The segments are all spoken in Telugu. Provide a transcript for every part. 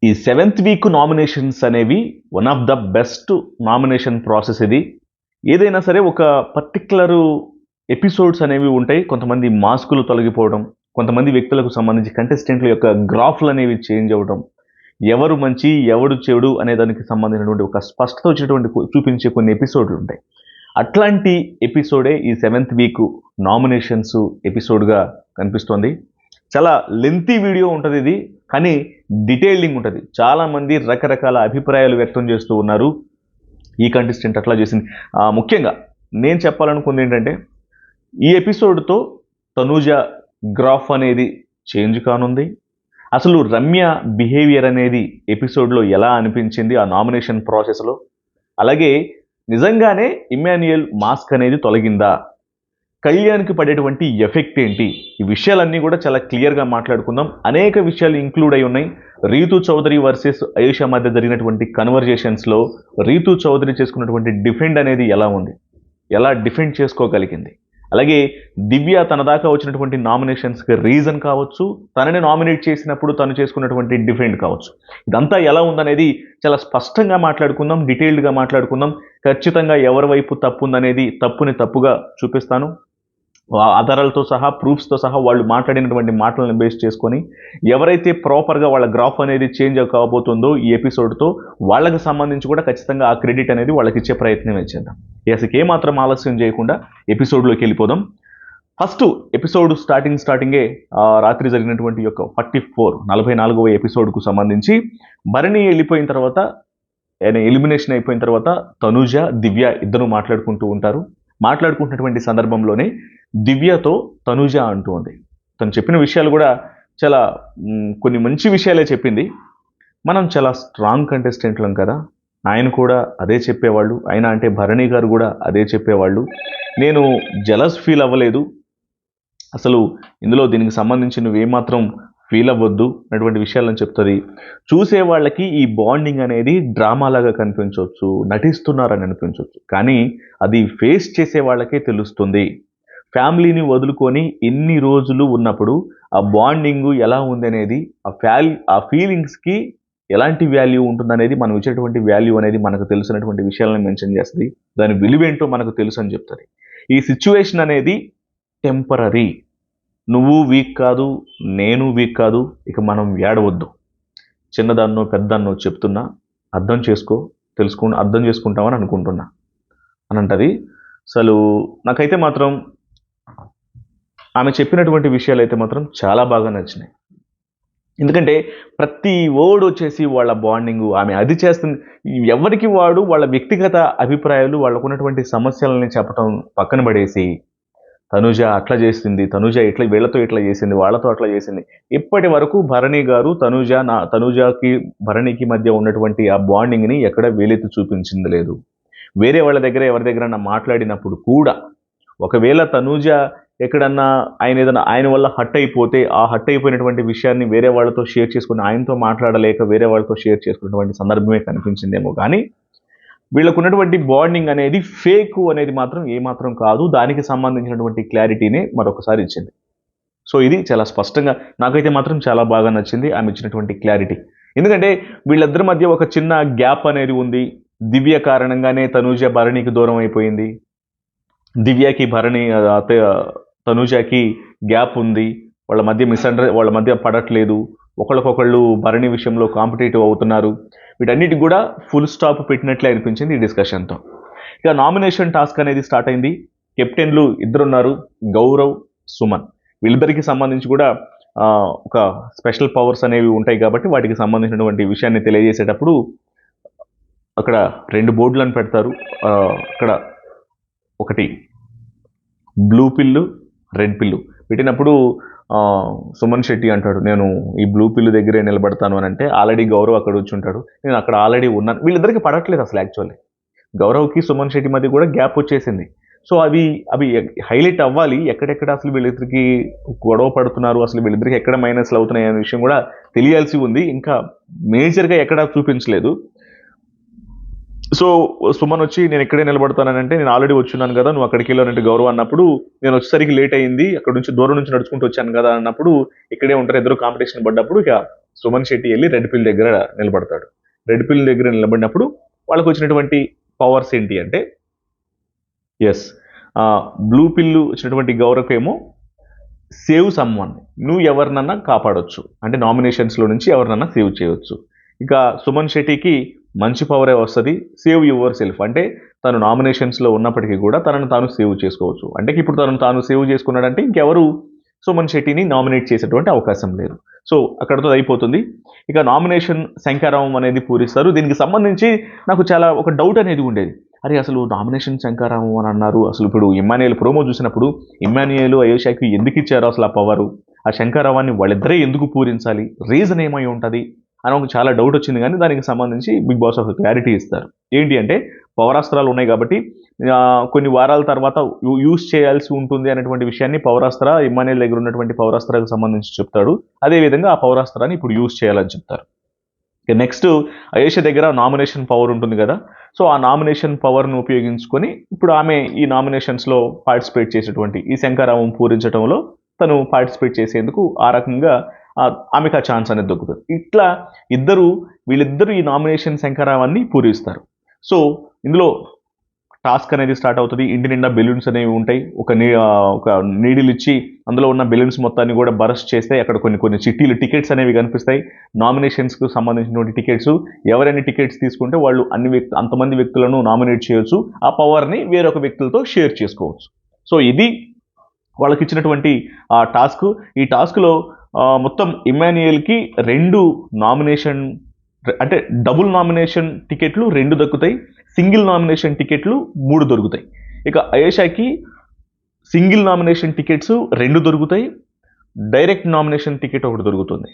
ఈ 7th వీక్ నామినేషన్స్ అనేవి one of the best nomination process ఇది. ఏదైనా సరే ఒక పర్టిక్యులర్ ఎపిసోడ్స్ అనేవి ఉంటాయి. కొంతమంది మాస్కులు తొలగిపోవడం, కొంతమంది వ్యక్తులకు సంబంధించి కంటెస్టెంట్ల యొక్క గ్రాఫ్లు అనేవి చేంజ్ అవ్వడం, ఎవరు మంచి ఎవడు చెడు అనే దానికి సంబంధించినటువంటి ఒక స్పష్టత వచ్చినటువంటి చూపించే కొన్ని ఎపిసోడ్లు ఉంటాయి. అట్లాంటి ఎపిసోడే ఈ 7th వీక్ నామినేషన్స్ ఎపిసోడ్గా కనిపిస్తోంది. చాలా లెంతీ వీడియో ఉంటుంది ఇది, కానీ డీటెయిలింగ్ ఉంటుంది. చాలామంది రకరకాల అభిప్రాయాలు వ్యక్తం చేస్తూ ఉన్నారు. ఈ కంటెస్టెంట్ అట్లా చేసింది. ముఖ్యంగా నేను చెప్పాలనుకుంది ఏంటంటే, ఈ ఎపిసోడ్తో తనూజ గ్రాఫ్ అనేది చేంజ్ కానుంది. అసలు రమ్య బిహేవియర్ అనేది ఎపిసోడ్లో ఎలా అనిపించింది ఆ నామినేషన్ ప్రాసెస్లో, అలాగే నిజంగానే ఇమ్మాన్యుయల్ మాస్క్ అనేది తొలగిందా, కళ్యాణ్కి పడేటువంటి ఎఫెక్ట్ ఏంటి, ఈ విషయాలన్నీ కూడా చాలా క్లియర్గా మాట్లాడుకుందాం. అనేక విషయాలు ఇంక్లూడ్ అయి ఉన్నాయి. రీతూ చౌదరి వర్సెస్ ఆయుష మధ్య జరిగినటువంటి కన్వర్జేషన్స్లో రీతూ చౌదరి చేసుకున్నటువంటి డిఫెండ్ అనేది ఎలా ఉంది, ఎలా డిఫెండ్ చేసుకోగలిగింది, అలాగే దివ్య తన దాకా వచ్చినటువంటి నామినేషన్స్కి రీజన్ కావచ్చు, తనని నామినేట్ చేసినప్పుడు తను చేసుకున్నటువంటి డిఫెండ్ కావచ్చు, ఇదంతా ఎలా ఉందనేది చాలా స్పష్టంగా మాట్లాడుకుందాం, డీటెయిల్డ్గా మాట్లాడుకుందాం. ఖచ్చితంగా ఎవరి వైపు తప్పు ఉందనేది తప్పుని తప్పుగా చూపిస్తాను. ఆధారాలతో సహా, ప్రూఫ్స్తో సహా, వాళ్ళు మాట్లాడినటువంటి మాటలను బేస్ చేసుకొని ఎవరైతే ప్రాపర్గా వాళ్ళ గ్రాఫ్ అనేది చేంజ్ కాబోతుందో ఈ ఎపిసోడ్తో, వాళ్ళకి సంబంధించి కూడా ఖచ్చితంగా ఆ క్రెడిట్ అనేది వాళ్ళకి ఇచ్చే ప్రయత్నం చేద్దాం. అసలు ఏమాత్రం ఆలస్యం చేయకుండా ఎపిసోడ్లోకి వెళ్ళిపోదాం. ఫస్ట్ ఎపిసోడ్ స్టార్టింగే రాత్రి జరిగినటువంటి యొక్క 44వ ఎపిసోడ్కు సంబంధించి భరణి వెళ్ళిపోయిన తర్వాత, ఎలిమినేషన్ అయిపోయిన తర్వాత తనూజ దివ్య ఇద్దరు మాట్లాడుకుంటూ ఉంటారు. మాట్లాడుకుంటున్నటువంటి సందర్భంలోనే దివ్యతో తనూజ అంటూ ఉంది. తను చెప్పిన విషయాలు కూడా చాలా కొన్ని మంచి విషయాలే చెప్పింది. మనం చాలా స్ట్రాంగ్ కంటెస్టెంట్లం కదా, ఆయన కూడా అదే చెప్పేవాళ్ళు, ఆయన అంటే భరణి గారు కూడా అదే చెప్పేవాళ్ళు. నేను జలస్ ఫీల్ అవ్వలేదు, అసలు ఇందులో దీనికి సంబంధించి నువ్వేమాత్రం ఫీల్ అవ్వద్దు అన్నటువంటి విషయాలను చెప్తుంది. చూసే వాళ్ళకి ఈ బాండింగ్ అనేది డ్రామాలాగా కనిపించవచ్చు, నటిస్తున్నారని అనిపించవచ్చు, కానీ అది ఫేస్ చేసే వాళ్ళకే తెలుస్తుంది. ఫ్యామిలీని వదులుకొని ఎన్ని రోజులు ఉన్నప్పుడు ఆ బాండింగ్ ఎలా ఉంది అనేది, ఆ ఫీలింగ్స్కి ఎలాంటి వాల్యూ ఉంటుందనేది, మనం ఇచ్చేటువంటి వాల్యూ అనేది మనకు తెలిసినటువంటి విషయాలను మెన్షన్ చేస్తుంది. దాని విలువేంటో మనకు తెలుసు అని చెప్తుంది. ఈ సిచ్యువేషన్ అనేది టెంపరరీ. నువ్వు వీక్ కాదు, నేను వీక్ కాదు, ఇక మనం ఏడవద్దు. చిన్నదాన్నో పెద్దదాన్నో చెప్తున్నా, అర్థం చేసుకుంటామని అనుకుంటున్నా అని అంటది. అసలు నాకైతే మాత్రం ఆమె చెప్పినటువంటి విషయాలు అయితే మాత్రం చాలా బాగా నచ్చినాయి. ఎందుకంటే ప్రతి వర్డ్ వచ్చేసి వాళ్ళ బాండింగ్, ఆమె అది చేస్తుంది. ఎవరికి వాడు వాళ్ళ వ్యక్తిగత అభిప్రాయాలు, వాళ్ళకున్నటువంటి సమస్యలని చెప్పటం పక్కన పడేసి, తనూజ అట్లా చేసింది, తనూజ ఇట్లా వీళ్ళతో ఇట్లా చేసింది, వాళ్ళతో అట్లా చేసింది. ఇప్పటి వరకు భరణి గారు తనూజకి భరణికి మధ్య ఉన్నటువంటి ఆ బాండింగ్ని ఎక్కడ వేలెత్తి చూపించింది లేదు. వేరే వాళ్ళ దగ్గర ఎవరి దగ్గర మాట్లాడినప్పుడు కూడా, ఒకవేళ తనూజ ఎక్కడన్నా ఆయన వల్ల హట్ అయిపోతే, ఆ హట్ అయిపోయినటువంటి విషయాన్ని వేరే వాళ్ళతో షేర్ చేసుకుని, ఆయనతో మాట్లాడలేక వేరే వాళ్ళతో షేర్ చేసుకున్నటువంటి సందర్భమే కనిపించిందేమో, కానీ వీళ్ళకు ఉన్నటువంటి బాండింగ్ అనేది ఫేక్ అనేది మాత్రం ఏమాత్రం కాదు. దానికి సంబంధించినటువంటి క్లారిటీనే మరొకసారి ఇచ్చింది. సో ఇది చాలా స్పష్టంగా నాకైతే మాత్రం చాలా బాగా నచ్చింది ఆమె ఇచ్చినటువంటి క్లారిటీ. ఎందుకంటే వీళ్ళిద్దరి మధ్య ఒక చిన్న గ్యాప్ అనేది ఉంది. దివ్య కారణంగానే తనూజ భరణికి దూరం అయిపోయింది. దివ్యకి తనూజకి గ్యాప్ ఉంది. వాళ్ళ మధ్య పడట్లేదు. ఒకళ్ళకొకళ్ళు భరణి విషయంలో కాంపిటేటివ్ అవుతున్నారు. వీటన్నిటికి కూడా ఫుల్ స్టాప్ పెట్టినట్లే అనిపించింది ఈ డిస్కషన్తో. ఇక నామినేషన్ టాస్క్ అనేది స్టార్ట్ అయింది. కెప్టెన్లు ఇద్దరున్నారు, గౌరవ్, సుమన్. వీళ్ళిద్దరికి సంబంధించి కూడా ఒక స్పెషల్ పవర్స్ అనేవి ఉంటాయి కాబట్టి వాటికి సంబంధించినటువంటి విషయాన్ని తెలియజేసేటప్పుడు అక్కడ 2 బోర్డులను పెడతారు. అక్కడ ఒకటి బ్లూ పిల్లు, రెడ్ పిల్లు పెట్టినప్పుడు సుమన్ శెట్టి అంటాడు, నేను ఈ బ్లూ పిల్లు దగ్గరే నిలబడతాను అని అంటే, ఆల్రెడీ గౌరవ్ అక్కడ వచ్చి ఉంటాడు, నేను అక్కడ ఆల్రెడీ ఉన్నాను. వీళ్ళిద్దరికి పడట్లేదు అసలు. యాక్చువల్లీ గౌరవ్కి సుమన్ శెట్టి మధ్య కూడా గ్యాప్ వచ్చేసింది. సో అవి హైలైట్ అవ్వాలి. ఎక్కడెక్కడ అసలు వీళ్ళిద్దరికి గొడవ పడుతున్నారు, అసలు వీళ్ళిద్దరికి ఎక్కడ మైనస్లు అవుతున్నాయి అనే విషయం కూడా తెలియాల్సి ఉంది. ఇంకా మేజర్గా ఎక్కడా చూపించలేదు. సో సుమన్ వచ్చి నేను ఇక్కడే నిలబడతానంటే నేను ఆల్రెడీ వచ్చున్నాను కదా, నువ్వు అక్కడికి వెళ్ళానంటే గౌరవం అన్నప్పుడు, నేను వచ్చేసరికి లేట్ అయింది, అక్కడ నుంచి దూరం నుంచి నడుచుకుంటూ వచ్చాను కదా అన్నప్పుడు, ఇక్కడే ఉంటారు ఇద్దరు కాంపిటీషన్ పడ్డప్పుడు ఇక సుమన్ శెట్టి వెళ్ళి రెడ్ పిల్ దగ్గర నిలబడతాడు. రెడ్ పిల్ దగ్గర నిలబడినప్పుడు వాళ్ళకు వచ్చినటువంటి పవర్స్ ఏంటి అంటే, ఎస్, బ్లూ పిల్లు వచ్చినటువంటి గౌరవ్ ఏమో సేవ్ సమ్వన్, నువ్వు ఎవరినన్నా కాపాడొచ్చు, అంటే నామినేషన్స్లో నుంచి ఎవరినన్నా సేవ్ చేయవచ్చు. ఇక సుమన్ శెట్టికి మంచి పవరే వస్తుంది, సేవ్ యువర్ సెల్ఫ్, అంటే తను నామినేషన్స్లో ఉన్నప్పటికీ కూడా తనను తాను సేవ్ చేసుకోవచ్చు. అంటే ఇప్పుడు తనను తాను సేవ్ చేసుకున్నాడంటే ఇంకెవరు సుమన్ శెట్టిని నామినేట్ చేసేటువంటి అవకాశం లేదు. సో అక్కడతో అయిపోతుంది. ఇక నామినేషన్ శంకారావం అనేది పూరిస్తారు. దీనికి సంబంధించి నాకు చాలా ఒక డౌట్ అనేది ఉండేది. అరే అసలు నామినేషన్ శంకారావం అని అన్నారు, అసలు ఇప్పుడు ఇమ్మాన్యుయల్ ప్రోమో చూసినప్పుడు ఇమ్మాన్యుయల్ అయోషాకి ఎందుకు ఇచ్చారు అసలు ఆ పవరు, ఆ శంకారావాన్ని వాళ్ళిద్దరే ఎందుకు పూరించాలి, రీజన్ ఏమై ఉంటుంది అని ఒక చాలా డౌట్ వచ్చింది. కానీ దానికి సంబంధించి బిగ్ బాస్ ఒక క్లారిటీ ఇస్తారు. ఏంటి అంటే పవరాస్త్రాలు ఉన్నాయి కాబట్టి కొన్ని వారాల తర్వాత యూజ్ చేయాల్సి ఉంటుంది అనేటువంటి విషయాన్ని పవరాస్త్ర ఇమ్మాన్యుయల్ దగ్గర ఉన్నటువంటి పవరాస్త్రాలకు సంబంధించి చెప్తాడు. అదేవిధంగా ఆ పవరాస్త్రాన్ని ఇప్పుడు యూజ్ చేయాలని చెప్తారు. నెక్స్ట్ అయేష దగ్గర నామినేషన్ పవర్ ఉంటుంది కదా, సో ఆ నామినేషన్ పవర్ను ఉపయోగించుకొని ఇప్పుడు ఆమె ఈ నామినేషన్స్లో పార్టిసిపేట్ చేసేటువంటి ఈ శంకారావం పూరించడంలో తను పార్టిసిపేట్ చేసేందుకు ఆ రకంగా ఆమెకు ఆ ఛాన్స్ అనేది దొరుకుతుంది. ఇట్లా వీళ్ళిద్దరూ ఈ నామినేషన్ శంకారావాన్ని పూరిస్తారు. సో ఇందులో టాస్క్ అనేది స్టార్ట్ అవుతుంది. ఇంటి నిండా బెలూన్స్ అనేవి ఉంటాయి. ఒక నీడిల్ ఇచ్చి అందులో ఉన్న బెలూన్స్ మొత్తాన్ని కూడా బరస్ట్ చేస్తే అక్కడ కొన్ని చిట్టీలు టికెట్స్ అనేవి కనిపిస్తాయి. నామినేషన్స్కు సంబంధించినటువంటి టికెట్స్, ఎవరైనా టికెట్స్ తీసుకుంటే వాళ్ళు అంతమంది వ్యక్తులను నామినేట్ చేయొచ్చు, ఆ పవర్ని వేరొక వ్యక్తులతో షేర్ చేసుకోవచ్చు. సో ఇది వాళ్ళకి ఇచ్చినటువంటి టాస్క్. ఈ టాస్క్లో మొత్తం ఇమ్మాన్యుయల్కి 2 నామినేషన్, అంటే డబుల్ నామినేషన్ టికెట్లు 2 దక్కుతాయి, సింగిల్ నామినేషన్ టికెట్లు 3 దొరుకుతాయి. ఇక అయేషాకి సింగిల్ నామినేషన్ టికెట్స్ 2 దొరుకుతాయి, డైరెక్ట్ నామినేషన్ టికెట్ ఒకటి దొరుకుతుంది.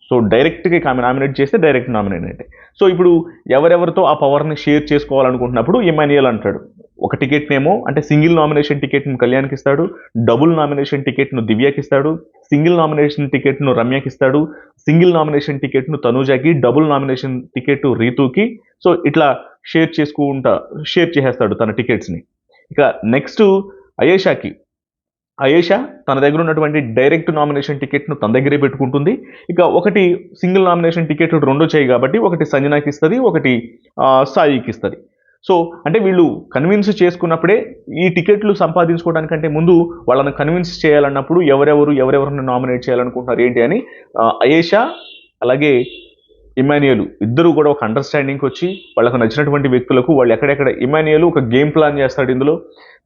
సో డైరెక్ట్గా ఆమె నామినేట్ చేస్తే డైరెక్ట్ నామినేట్ అంటే, సో ఇప్పుడు ఎవరెవరితో ఆ పవర్ని షేర్ చేసుకోవాలనుకుంటున్నప్పుడు ఇమ్మాన్యుయల్ అంటాడు, ఒక టికెట్నేమో అంటే సింగిల్ నామినేషన్ టికెట్ను కళ్యాణ్కి ఇస్తాడు, డబుల్ నామినేషన్ టికెట్ను దివ్యకి ఇస్తాడు, సింగిల్ నామినేషన్ టికెట్ను రమ్యకి ఇస్తాడు, సింగిల్ నామినేషన్ టికెట్ను తనూజాకి, డబుల్ నామినేషన్ టికెట్ రీతుకి. సో ఇట్లా షేర్ చేసేస్తాడు తన టికెట్స్ని. ఇక నెక్స్ట్ అయేషా తన దగ్గర ఉన్నటువంటి డైరెక్ట్ నామినేషన్ టికెట్ను తన దగ్గరే పెట్టుకుంటుంది. ఇక ఒకటి సింగిల్ నామినేషన్ టికెట్ 2 చేయి కాబట్టి ఒకటి సంజనాకి ఇస్తుంది, ఒకటి సాయికి ఇస్తుంది. సో అంటే వీళ్ళు కన్విన్స్ చేసుకున్నప్పుడే ఈ టికెట్లు సంపాదించుకోవడానికంటే ముందు వాళ్ళని కన్విన్స్ చేయాలన్నప్పుడు ఎవరెవరిని నామినేట్ చేయాలనుకుంటున్నారు ఏంటి అని అయేషా అలాగే ఇమ్మాన్యుయల్ ఇద్దరు కూడా ఒక అండర్స్టాండింగ్కి వచ్చి వాళ్ళకు నచ్చినటువంటి వ్యక్తులకు వాళ్ళు ఎక్కడెక్కడ ఇమ్మాన్యుయల్ ఒక గేమ్ ప్లాన్ చేస్తాడు. ఇందులో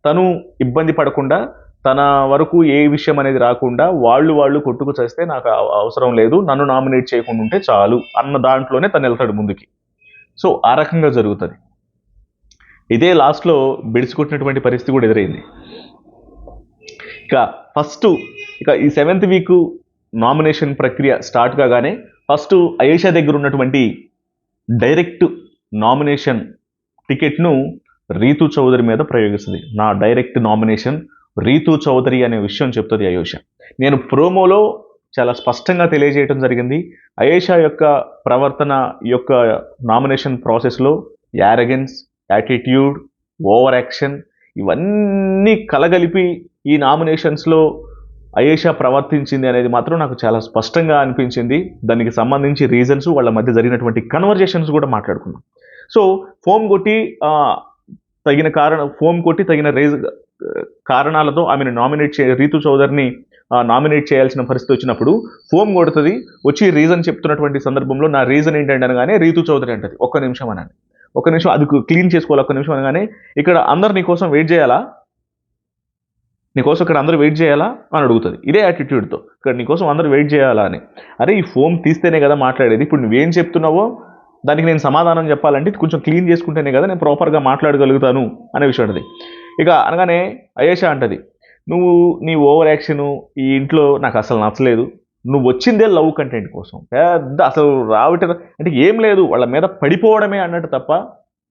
తను ఇబ్బంది పడకుండా, తన వరకు ఏ విషయం అనేది రాకుండా వాళ్ళు కొట్టుకు చేస్తే నాకు అవసరం లేదు, నన్ను నామినేట్ చేయకుండా ఉంటే చాలు అన్న దాంట్లోనే తను వెళ్తాడు ముందుకి. సో ఆ రకంగా జరుగుతుంది. ఇదే లాస్ట్లో బెడిసికొట్టినటువంటి పరిస్థితి కూడా ఎదురైంది. ఇక ఈ 7th వీక్ నామినేషన్ ప్రక్రియ స్టార్ట్ కాగానే ఫస్ట్ అయేషా దగ్గర ఉన్నటువంటి డైరెక్ట్ నామినేషన్ టికెట్ను రీతు చౌదరి మీద ప్రయోగిస్తుంది. నా డైరెక్ట్ నామినేషన్ రీతు చౌదరి అనే విషయం చెప్తుంది అయేషా. నేను ప్రోమోలో చాలా స్పష్టంగా తెలియజేయడం జరిగింది, అయేషా యొక్క ప్రవర్తన యొక్క నామినేషన్ ప్రాసెస్లో యారగెన్స్, యాటిట్యూడ్, ఓవర్ యాక్షన్ ఇవన్నీ కలగలిపి ఈ నామినేషన్స్లో అయేషా ప్రవర్తించింది అనేది మాత్రం నాకు చాలా స్పష్టంగా అనిపించింది. దానికి సంబంధించి రీజన్స్, వాళ్ళ మధ్య జరిగినటువంటి కన్వర్జేషన్స్ కూడా మాట్లాడుకున్నాం. సో ఫోమ్ కొట్టి తగిన కారణాలతో ఆమెను రీతు చౌదరిని నామినేట్ చేయాల్సిన పరిస్థితి వచ్చినప్పుడు ఫోమ్ కొడుతుంది, వచ్చి రీజన్ చెప్తున్నటువంటి సందర్భంలో నా రీజన్ ఏంటంటే అనగానే రీతు చౌదరి అంటది ఒక్క నిమిషం అది క్లీన్ చేసుకోవాలి, ఒక్క నిమిషం అనగానే ఇక్కడ అందరు నీకోసం వెయిట్ చేయాలా, నీకోసం ఇక్కడ అందరూ వెయిట్ చేయాలా అని అడుగుతుంది ఇదే యాటిట్యూడ్తో, ఇక్కడ నీకోసం అందరూ వెయిట్ చేయాలా అని. అరే ఈ ఫోమ్ తీస్తేనే కదా మాట్లాడేది, ఇప్పుడు నువ్వేం చెప్తున్నావో దానికి నేను సమాధానం చెప్పాలంటే కొంచెం క్లీన్ చేసుకుంటేనే కదా నేను ప్రాపర్గా మాట్లాడగలుగుతాను అనే విషయం అది. ఇక అనగానే అయేషా అంటది, నీ ఓవర్ యాక్షను ఈ ఇంట్లో నాకు అసలు నచ్చలేదు, నువ్వు వచ్చిందే లవ్ కంటెంట్ కోసం, పెద్ద అసలు రావటం అంటే ఏం లేదు, వాళ్ళ మీద పడిపోవడమే అన్నట్టు తప్ప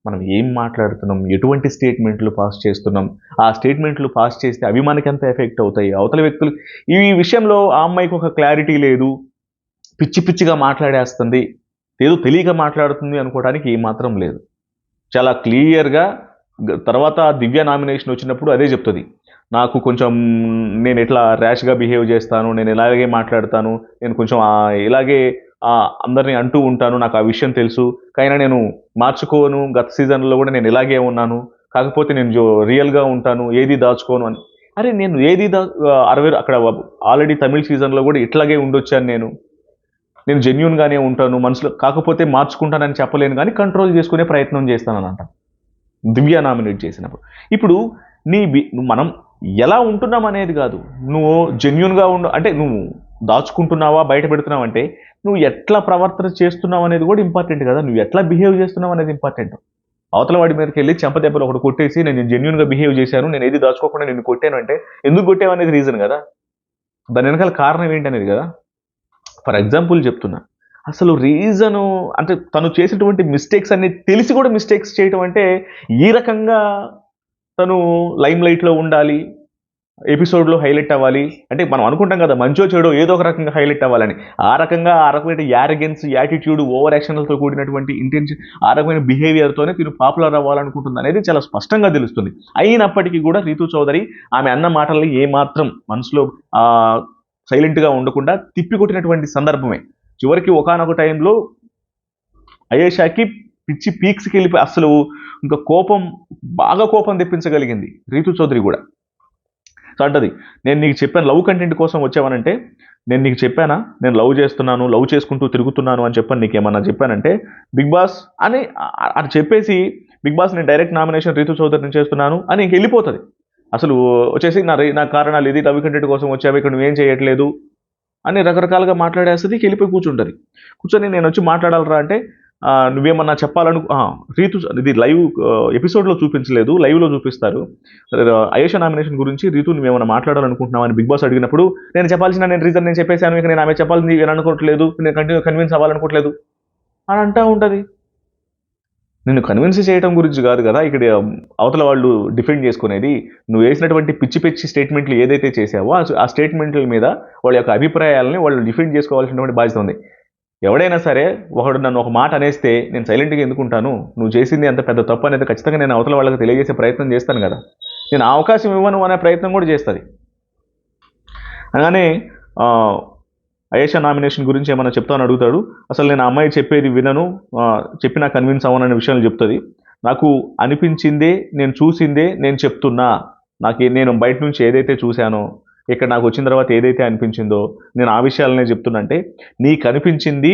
మనం ఏం మాట్లాడుతున్నాం, ఎటువంటి స్టేట్మెంట్లు పాస్ చేస్తున్నాం, ఆ స్టేట్మెంట్లు పాస్ చేస్తే అవి మనకి ఎంత ఎఫెక్ట్ అవుతాయి, అవతల వ్యక్తులు ఈ విషయంలో ఆ అమ్మాయికి ఒక క్లారిటీ లేదు, పిచ్చిగా మాట్లాడేస్తుంది, ఏదో తెలియక మాట్లాడుతుంది అనుకోవడానికి ఏమాత్రం లేదు. చాలా క్లియర్గా. తర్వాత దివ్య నామినేషన్ వచ్చినప్పుడు అదే చెప్తుంది, నాకు కొంచెం నేను ఎట్లా ర్యాష్గా బిహేవ్ చేస్తాను, నేను ఇలాగే మాట్లాడతాను, నేను కొంచెం ఇలాగే అందరినీ అంటూ ఉంటాను, నాకు ఆ విషయం తెలుసు, కానీ నేను మార్చుకోను, గత సీజన్లో కూడా నేను ఇలాగే ఉన్నాను, కాకపోతే నేను రియల్గా ఉంటాను, ఏది దాచుకోను అని. అరే నేను ఏది 60 అక్కడ ఆల్రెడీ తమిళ సీజన్లో కూడా ఇట్లాగే ఉండొచ్చాను, నేను జెన్యున్గానే ఉంటాను మనసులో, కాకపోతే మార్చుకుంటానని చెప్పలేను కానీ కంట్రోల్ చేసుకునే ప్రయత్నం చేస్తానని అంట దివ్య నామినేట్ చేసినప్పుడు. ఇప్పుడు మనం ఎలా ఉంటున్నాం అనేది కాదు, నువ్వు జెన్యున్గా అంటే నువ్వు దాచుకుంటున్నావా బయట పెడుతున్నావు అంటే నువ్వు ఎట్లా ప్రవర్తన చేస్తున్నావు అనేది కూడా ఇంపార్టెంట్ కదా, నువ్వు ఎట్లా బిహేవ్ చేస్తున్నావు అనేది ఇంపార్టెంట్. అవతల వాడి మీదకి వెళ్ళి చెంపదెబ్బలు ఒకటి కొట్టేసి నేను జెన్యున్గా బిహేవ్ చేశాను, నేను ఏది దాచుకోకుండా నేను కొట్టాను అంటే ఎందుకు కొట్టావు అనేది రీజన్ కదా, దాని వెనకాల కారణం ఏంటనేది కదా. ఫర్ ఎగ్జాంపుల్ చెప్తున్నా, అసలు రీజను అంటే తను చేసినటువంటి మిస్టేక్స్ అన్ని తెలిసి కూడా మిస్టేక్స్ చేయటం అంటే ఈ రకంగా తను లైమ్ లైట్లో ఉండాలి, ఎపిసోడ్లో హైలైట్ అవ్వాలి అంటే మనం అనుకుంటాం కదా మంచో చెడో ఏదో ఒక రకంగా హైలైట్ అవ్వాలని, ఆ రకమైన యారగెన్స్, యాటిట్యూడ్, ఓవర్ యాక్షన్లతో కూడినటువంటి ఇంటెన్షన్, ఆ రకమైన బిహేవియర్తోనే తిను పాపులర్ అవ్వాలనుకుంటుంది అనేది చాలా స్పష్టంగా తెలుస్తుంది. అయినప్పటికీ కూడా రీతు చౌదరి ఆమె అన్న మాటల్ని ఏమాత్రం మనసులో సైలెంట్గా ఉండకుండా తిప్పికొట్టినటువంటి సందర్భమే. చివరికి ఒకానొక టైంలో అయేషాకి పిచ్చి పీక్స్కి వెళ్ళిపోయి అసలు ఇంకా బాగా కోపం తెప్పించగలిగింది రీతు చౌదరి కూడా. సో అంటది, నేను నీకు చెప్పాను లవ్ కంటెంట్ కోసం వచ్చావనంటే, నేను నీకు చెప్పానా నేను లవ్ చేస్తున్నాను, లవ్ చేసుకుంటూ తిరుగుతున్నాను అని చెప్పని నీకేమన్నా చెప్పానంటే బిగ్ బాస్ అని అది చెప్పేసి బిగ్ బాస్ నేను డైరెక్ట్ నామినేషన్ రీతు చౌదరిని చేస్తున్నాను అని ఇంక వెళ్ళిపోతుంది. అసలు వచ్చేసి నా కారణాలు ఇది, లవ్ కంటెంట్ కోసం వచ్చావు, ఇక్కడ నువ్వేం చేయట్లేదు అని రకరకాలుగా మాట్లాడేస్తుంది, వెళ్ళిపోయి కూర్చుంటుంది. కూర్చొని నేను వచ్చి మాట్లాడాలరా అంటే నువ్వేమన్నా రీతు ఇది లైవ్ ఎపిసోడ్లో చూపించలేదు, లైవ్లో చూపిస్తారు, అయేషా నామినేషన్ గురించి రీతు నువ్వేమన్నా మాట్లాడాలనుకుంటున్నావు అని బిగ్ బాస్ అడిగినప్పుడు నేను చెప్పాల్సిన రీజన్ నేను చెప్పేశాను, ఇక నేను ఆమె చెప్పాల్సింది అనుకోవట్లేదు, నేను కన్విన్స్ అవ్వాలనుకోవట్లేదు అని అంటూ ఉంటుంది. నిన్ను కన్విన్స్ చేయడం గురించి కాదు కదా ఇక్కడ అవతల వాళ్ళు డిఫెండ్ చేసుకునేది, నువ్వు వేసినటువంటి పిచ్చి పిచ్చి స్టేట్మెంట్లు ఏదైతే చేసావో ఆ స్టేట్మెంట్ల మీద వాళ్ళ యొక్క అభిప్రాయాలని వాళ్ళు డిఫెండ్ చేసుకోవాల్సినటువంటి బాధ్యత ఉంది. ఎవడైనా సరే ఒకడు నన్ను ఒక మాట అనేస్తే నేను సైలెంట్గా ఎందుకుంటాను, నువ్వు చేసింది అంత పెద్ద తప్పు అనేది ఖచ్చితంగా నేను అవతల వాళ్ళకి తెలియజేసే ప్రయత్నం చేస్తాను కదా, నేను అవకాశం ఇవ్వను అనే ప్రయత్నం కూడా చేస్తుంది. అలానే అయేషా నామినేషన్ గురించి ఏమైనా చెప్తాను అడుగుతాడు, అసలు నేను అమ్మాయి చెప్పేది వినను, చెప్పినా కన్విన్స్ అవ్వననే విషయాలు చెప్తుంది. నాకు అనిపించిందే, నేను చూసిందే నేను చెప్తున్నా, నేను బయట నుంచి ఏదైతే చూశానో, ఇక్కడ నాకు వచ్చిన తర్వాత ఏదైతే అనిపించిందో నేను ఆ విషయాలనే చెప్తున్నా. అంటే నీకు అనిపించింది,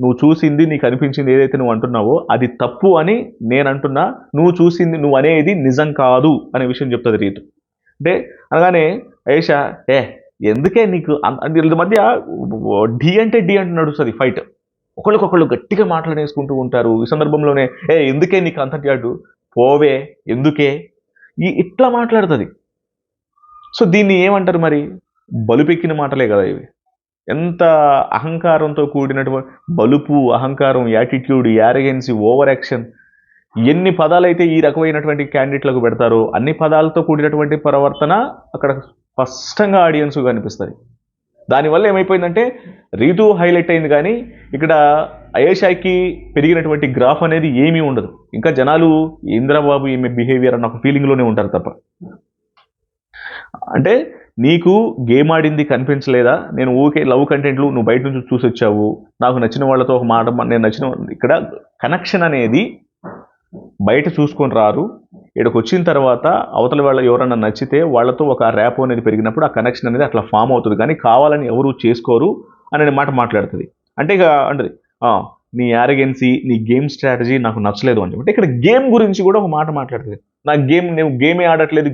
నువ్వు చూసింది, నీకు అనిపించింది ఏదైతే నువ్వు అంటున్నావో అది తప్పు అని నేను అంటున్నా, నువ్వు చూసింది, నువ్వు అనేది నిజం కాదు అనే విషయం చెప్తుంది రీతు. అంటే అనగానే అయేషా ఎందుకే నీకు వీళ్ళ మధ్య డి అంటే నడుస్తుంది ఫైట్, ఒకళ్ళకొకళ్ళు గట్టిగా మాట్లాడేసుకుంటూ ఉంటారు. ఈ సందర్భంలోనే ఎందుకే నీకు అంతటి అడ్డు, పోవే, ఎందుకే, ఇట్లా మాట్లాడుతుంది. సో దీన్ని ఏమంటారు మరి, బలుపెక్కిన మాటలే కదా ఇవి. ఎంత అహంకారంతో కూడినటువంటి బలుపు, అహంకారం, యాటిట్యూడ్, యారగెన్సీ, ఓవర్ యాక్షన్, ఎన్ని పదాలైతే ఈ రకమైనటువంటి క్యాండిడేట్లకు పెడతారో అన్ని పదాలతో కూడినటువంటి ప్రవర్తన అక్కడ స్పష్టంగా ఆడియన్స్ కనిపిస్తుంది. దానివల్ల ఏమైపోయిందంటే రీతు హైలైట్ అయింది కానీ ఇక్కడ అయేషాకి పెరిగినటువంటి గ్రాఫ్ అనేది ఏమీ ఉండదు. ఇంకా జనాలు ఇంద్రబాబు ఈమె బిహేవియర్ అన్న ఒక ఫీలింగ్లోనే ఉంటారు తప్ప. అంటే నీకు గేమ్ ఆడింది కనిపించలేదా, నేను ఊకే లవ్ కంటెంట్లు నువ్వు బయట నుంచి చూసి వచ్చావు, నాకు నచ్చిన వాళ్ళతో ఒక మాట, నేను నచ్చిన ఇక్కడ కనెక్షన్ అనేది బయట చూసుకొని రారు, ఇక్కడికి వచ్చిన తర్వాత అవతల వాళ్ళ ఎవరన్నా నచ్చితే వాళ్ళతో ఒక ర్యాప్ అనేది పెరిగినప్పుడు ఆ కనెక్షన్ అనేది అట్లా ఫామ్ అవుతుంది, కానీ కావాలని ఎవరు చేసుకోరు అనే మాట మాట్లాడుతుంది. అంటే ఇక అంటది నీ యారగెన్సీ, నీ గేమ్ స్ట్రాటజీ నాకు నచ్చలేదు అని చెప్పి. ఇక్కడ గేమ్ గురించి కూడా ఒక మాట మాట్లాడుతుంది. నాకు నువ్వు గేమే ఆడట్లేదు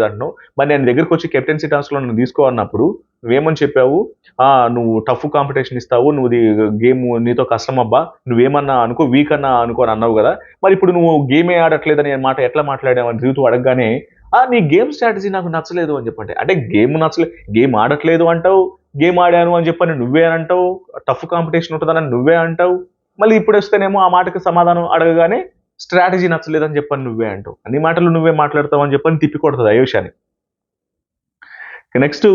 అంటున్నావు, మరి నేను దగ్గరికి వచ్చి కెప్టెన్సీ టాస్క్లో నన్ను తీసుకోవాలన్నప్పుడు నువ్వేమని చెప్పావు, నువ్వు టఫ్ కాంపిటీషన్ ఇస్తావు, నువ్వు గేమ్ నీతో కష్టం అబ్బా, నువ్వేమన్నా అనుకో, వీక్ అన్నా అనుకో అని అన్నావు కదా, మరి ఇప్పుడు నువ్వు గేమే ఆడట్లేదని మాట ఎట్లా మాట్లాడావని రీతు అడగగానే నీ గేమ్ స్ట్రాటజీ నాకు నచ్చలేదు అని చెప్పండి. అంటే గేమ్ ఆడట్లేదు అంటావు, గేమ్ ఆడాను అని చెప్పని నువ్వే అంటావు, టఫ్ కాంపిటీషన్ ఉంటుందని నువ్వే అంటావు, మళ్ళీ ఇప్పుడు వస్తేనేమో ఆ మాటకి సమాధానం అడగగానే స్ట్రాటజీ నచ్చలేదని చెప్పని నువ్వే అంటావు, అన్ని మాటలు నువ్వే మాట్లాడతావు అని చెప్పని తిప్పికొడుతుంది అయోషాని. నెక్స్ట్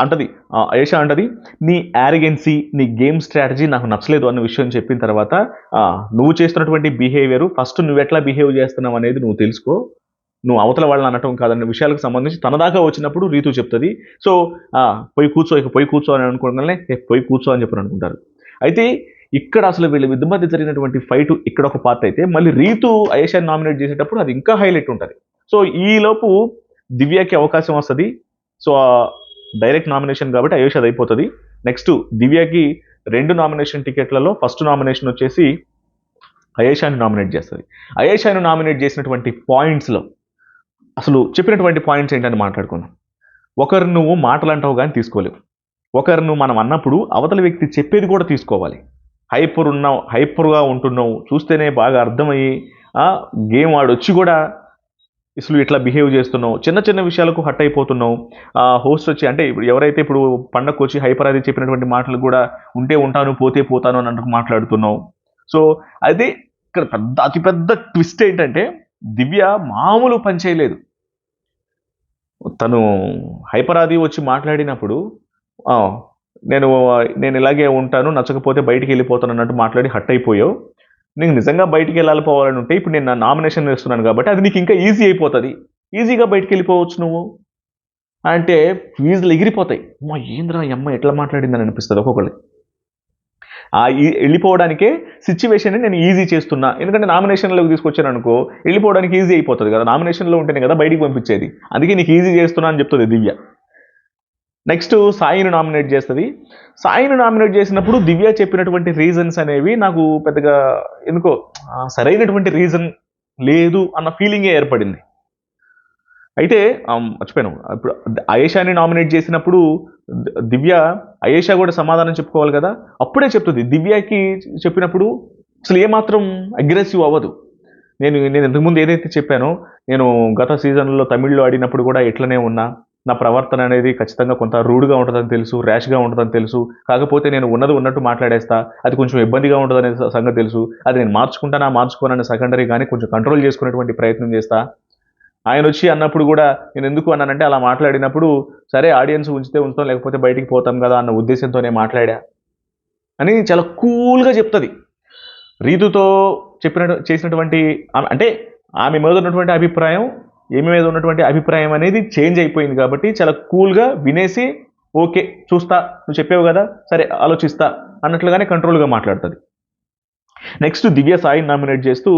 అంటది అయేషా అంటది, నీ యారగెన్సీ, నీ గేమ్ స్ట్రాటజీ నాకు నచ్చలేదు అన్న విషయం చెప్పిన తర్వాత నువ్వు చేస్తున్నటువంటి బిహేవియర్ ఫస్ట్ నువ్వు ఎట్లా బిహేవ్ చేస్తున్నావు అనేది నువ్వు తెలుసుకో, నువ్వు అవతల వాళ్ళని అనటం కాదన్న విషయాలకు సంబంధించి తన దాకా వచ్చినప్పుడు రీతు చెప్తుంది. సో పోయి కూర్చో, ఇక పోయి కూర్చో అని అనుకోగానే పోయి కూర్చో అని చెప్పని అనుకుంటారు. అయితే ఇక్కడ అసలు వీళ్ళ మధ్య జరిగినటువంటి ఫైట్ ఇక్కడ ఒక పార్ట్ అయితే, మళ్ళీ రీతు అయేషాని నామినేట్ చేసేటప్పుడు అది ఇంకా హైలైట్ ఉంటుంది. సో ఈలోపు దివ్యకి అవకాశం వస్తుంది. సో డైరెక్ట్ నామినేషన్ కాబట్టి అయేష్ అది అయిపోతుంది. నెక్స్ట్ దివ్యకి 2 నామినేషన్ టికెట్లలో ఫస్ట్ నామినేషన్ వచ్చేసి అయేషాని నామినేట్ చేస్తుంది. అయేషాని నామినేట్ చేసినటువంటి పాయింట్స్లో అసలు చెప్పినటువంటి పాయింట్స్ ఏంటని మాట్లాడుకుందాం. ఒకరు నువ్వు మాటలు అంటావు కానీ తీసుకోలేవు. ఒకరు నువ్వు మనం అన్నప్పుడు అవతల వ్యక్తి చెప్పేది కూడా తీసుకోవాలి. హైపర్గా ఉంటున్నావు, చూస్తేనే బాగా అర్థమయ్యి గేమ్ ఆడొచ్చి కూడా అసలు ఇట్లా బిహేవ్ చేస్తున్నావు, చిన్న చిన్న విషయాలకు హట్ అయిపోతున్నావు. హోస్ట్ వచ్చి అంటే ఇప్పుడు ఎవరైతే ఇప్పుడు పండగకు వచ్చి హైపర్ అది చెప్పినటువంటి మాటలు కూడా ఉంటే ఉంటాను పోతే పోతాను అని అంటూ మాట్లాడుతున్నావు. సో అదే ఇక్కడ అతిపెద్ద ట్విస్ట్ ఏంటంటే దివ్య మామూలు పని చేయలేదు. తను హైపరాది వచ్చి మాట్లాడినప్పుడు నేను ఇలాగే ఉంటాను, నచ్చకపోతే బయటికి వెళ్ళిపోతాను అన్నట్టు మాట్లాడి హట్ అయిపోయావు. నీకు నిజంగా బయటికి వెళ్ళాలిపోవాలని ఉంటే ఇప్పుడు నేను నా నామినేషన్ వేస్తున్నాను కాబట్టి అది నీకు ఇంకా ఈజీ అయిపోతుంది, ఈజీగా బయటికి వెళ్ళిపోవచ్చు నువ్వు అంటే ఫీజులు ఎగిరిపోతాయి. అమ్మా ఏంద్రా అమ్మ ఎట్లా మాట్లాడిందని అనిపిస్తుంది ఒక్కొక్కటి. వెళ్ళిపోవడానికే సిచ్యువేషన్ నేను ఈజీ చేస్తున్నా, ఎందుకంటే నామినేషన్లోకి తీసుకొచ్చాను అనుకో వెళ్ళిపోవడానికి ఈజీ అయిపోతుంది కదా, నామినేషన్లో ఉంటేనే కదా బయటికి పంపించేది, అందుకే నీకు ఈజీ చేస్తున్నా అని చెప్తుంది దివ్య. నెక్స్ట్ సాయిని నామినేట్ చేస్తుంది. సాయిని నామినేట్ చేసినప్పుడు దివ్య చెప్పినటువంటి రీజన్స్ అనేవి నాకు పెద్దగా ఎందుకో సరైనటువంటి రీజన్ లేదు అన్న ఫీలింగే ఏర్పడింది. అయితే మర్చిపోయాను, ఇప్పుడు అయేషాని నామినేట్ చేసినప్పుడు దివ్య అయేషా కూడా సమాధానం చెప్పుకోవాలి కదా, అప్పుడే చెప్తుంది. దివ్యకి చెప్పినప్పుడు అసలు ఏమాత్రం అగ్రెసివ్ అవ్వదు. నేను ఇంతకుముందు ఏదైతే చెప్పానో, నేను గత సీజన్లో తమిళ్లో ఆడినప్పుడు కూడా ఎట్లనే ఉన్నా, నా ప్రవర్తన అనేది ఖచ్చితంగా కొంత రూడ్గా ఉంటుందని తెలుసు, ర్యాష్గా ఉంటుందని తెలుసు, కాకపోతే నేను ఉన్నట్టు మాట్లాడేస్తా, అది కొంచెం ఇబ్బందిగా ఉంటుందనే సంగతి తెలుసు, అది నేను మార్చుకోనని సెకండరీ కానీ కొంచెం కంట్రోల్ చేసుకునేటువంటి ప్రయత్నం చేస్తా. ఆయన వచ్చి అన్నప్పుడు కూడా నేను ఎందుకు అన్నానంటే అలా మాట్లాడినప్పుడు సరే ఆడియన్స్ ఉంచుతాం లేకపోతే బయటికి పోతాం కదా అన్న ఉద్దేశంతోనే మాట్లాడా అని చాలా కూల్గా చెప్తుంది. రీతుతో చేసినటువంటి అంటే ఆమె మీద ఉన్నటువంటి అభిప్రాయం ఏమి మీద ఉన్నటువంటి అభిప్రాయం అనేది చేంజ్ అయిపోయింది కాబట్టి చాలా కూల్గా వినేసి ఓకే చూస్తా, నువ్వు చెప్పావు కదా సరే ఆలోచిస్తా అన్నట్లుగానే కంట్రోల్గా మాట్లాడుతుంది. నెక్స్ట్ దివ్య సాయిని నామినేట్ చేస్తూ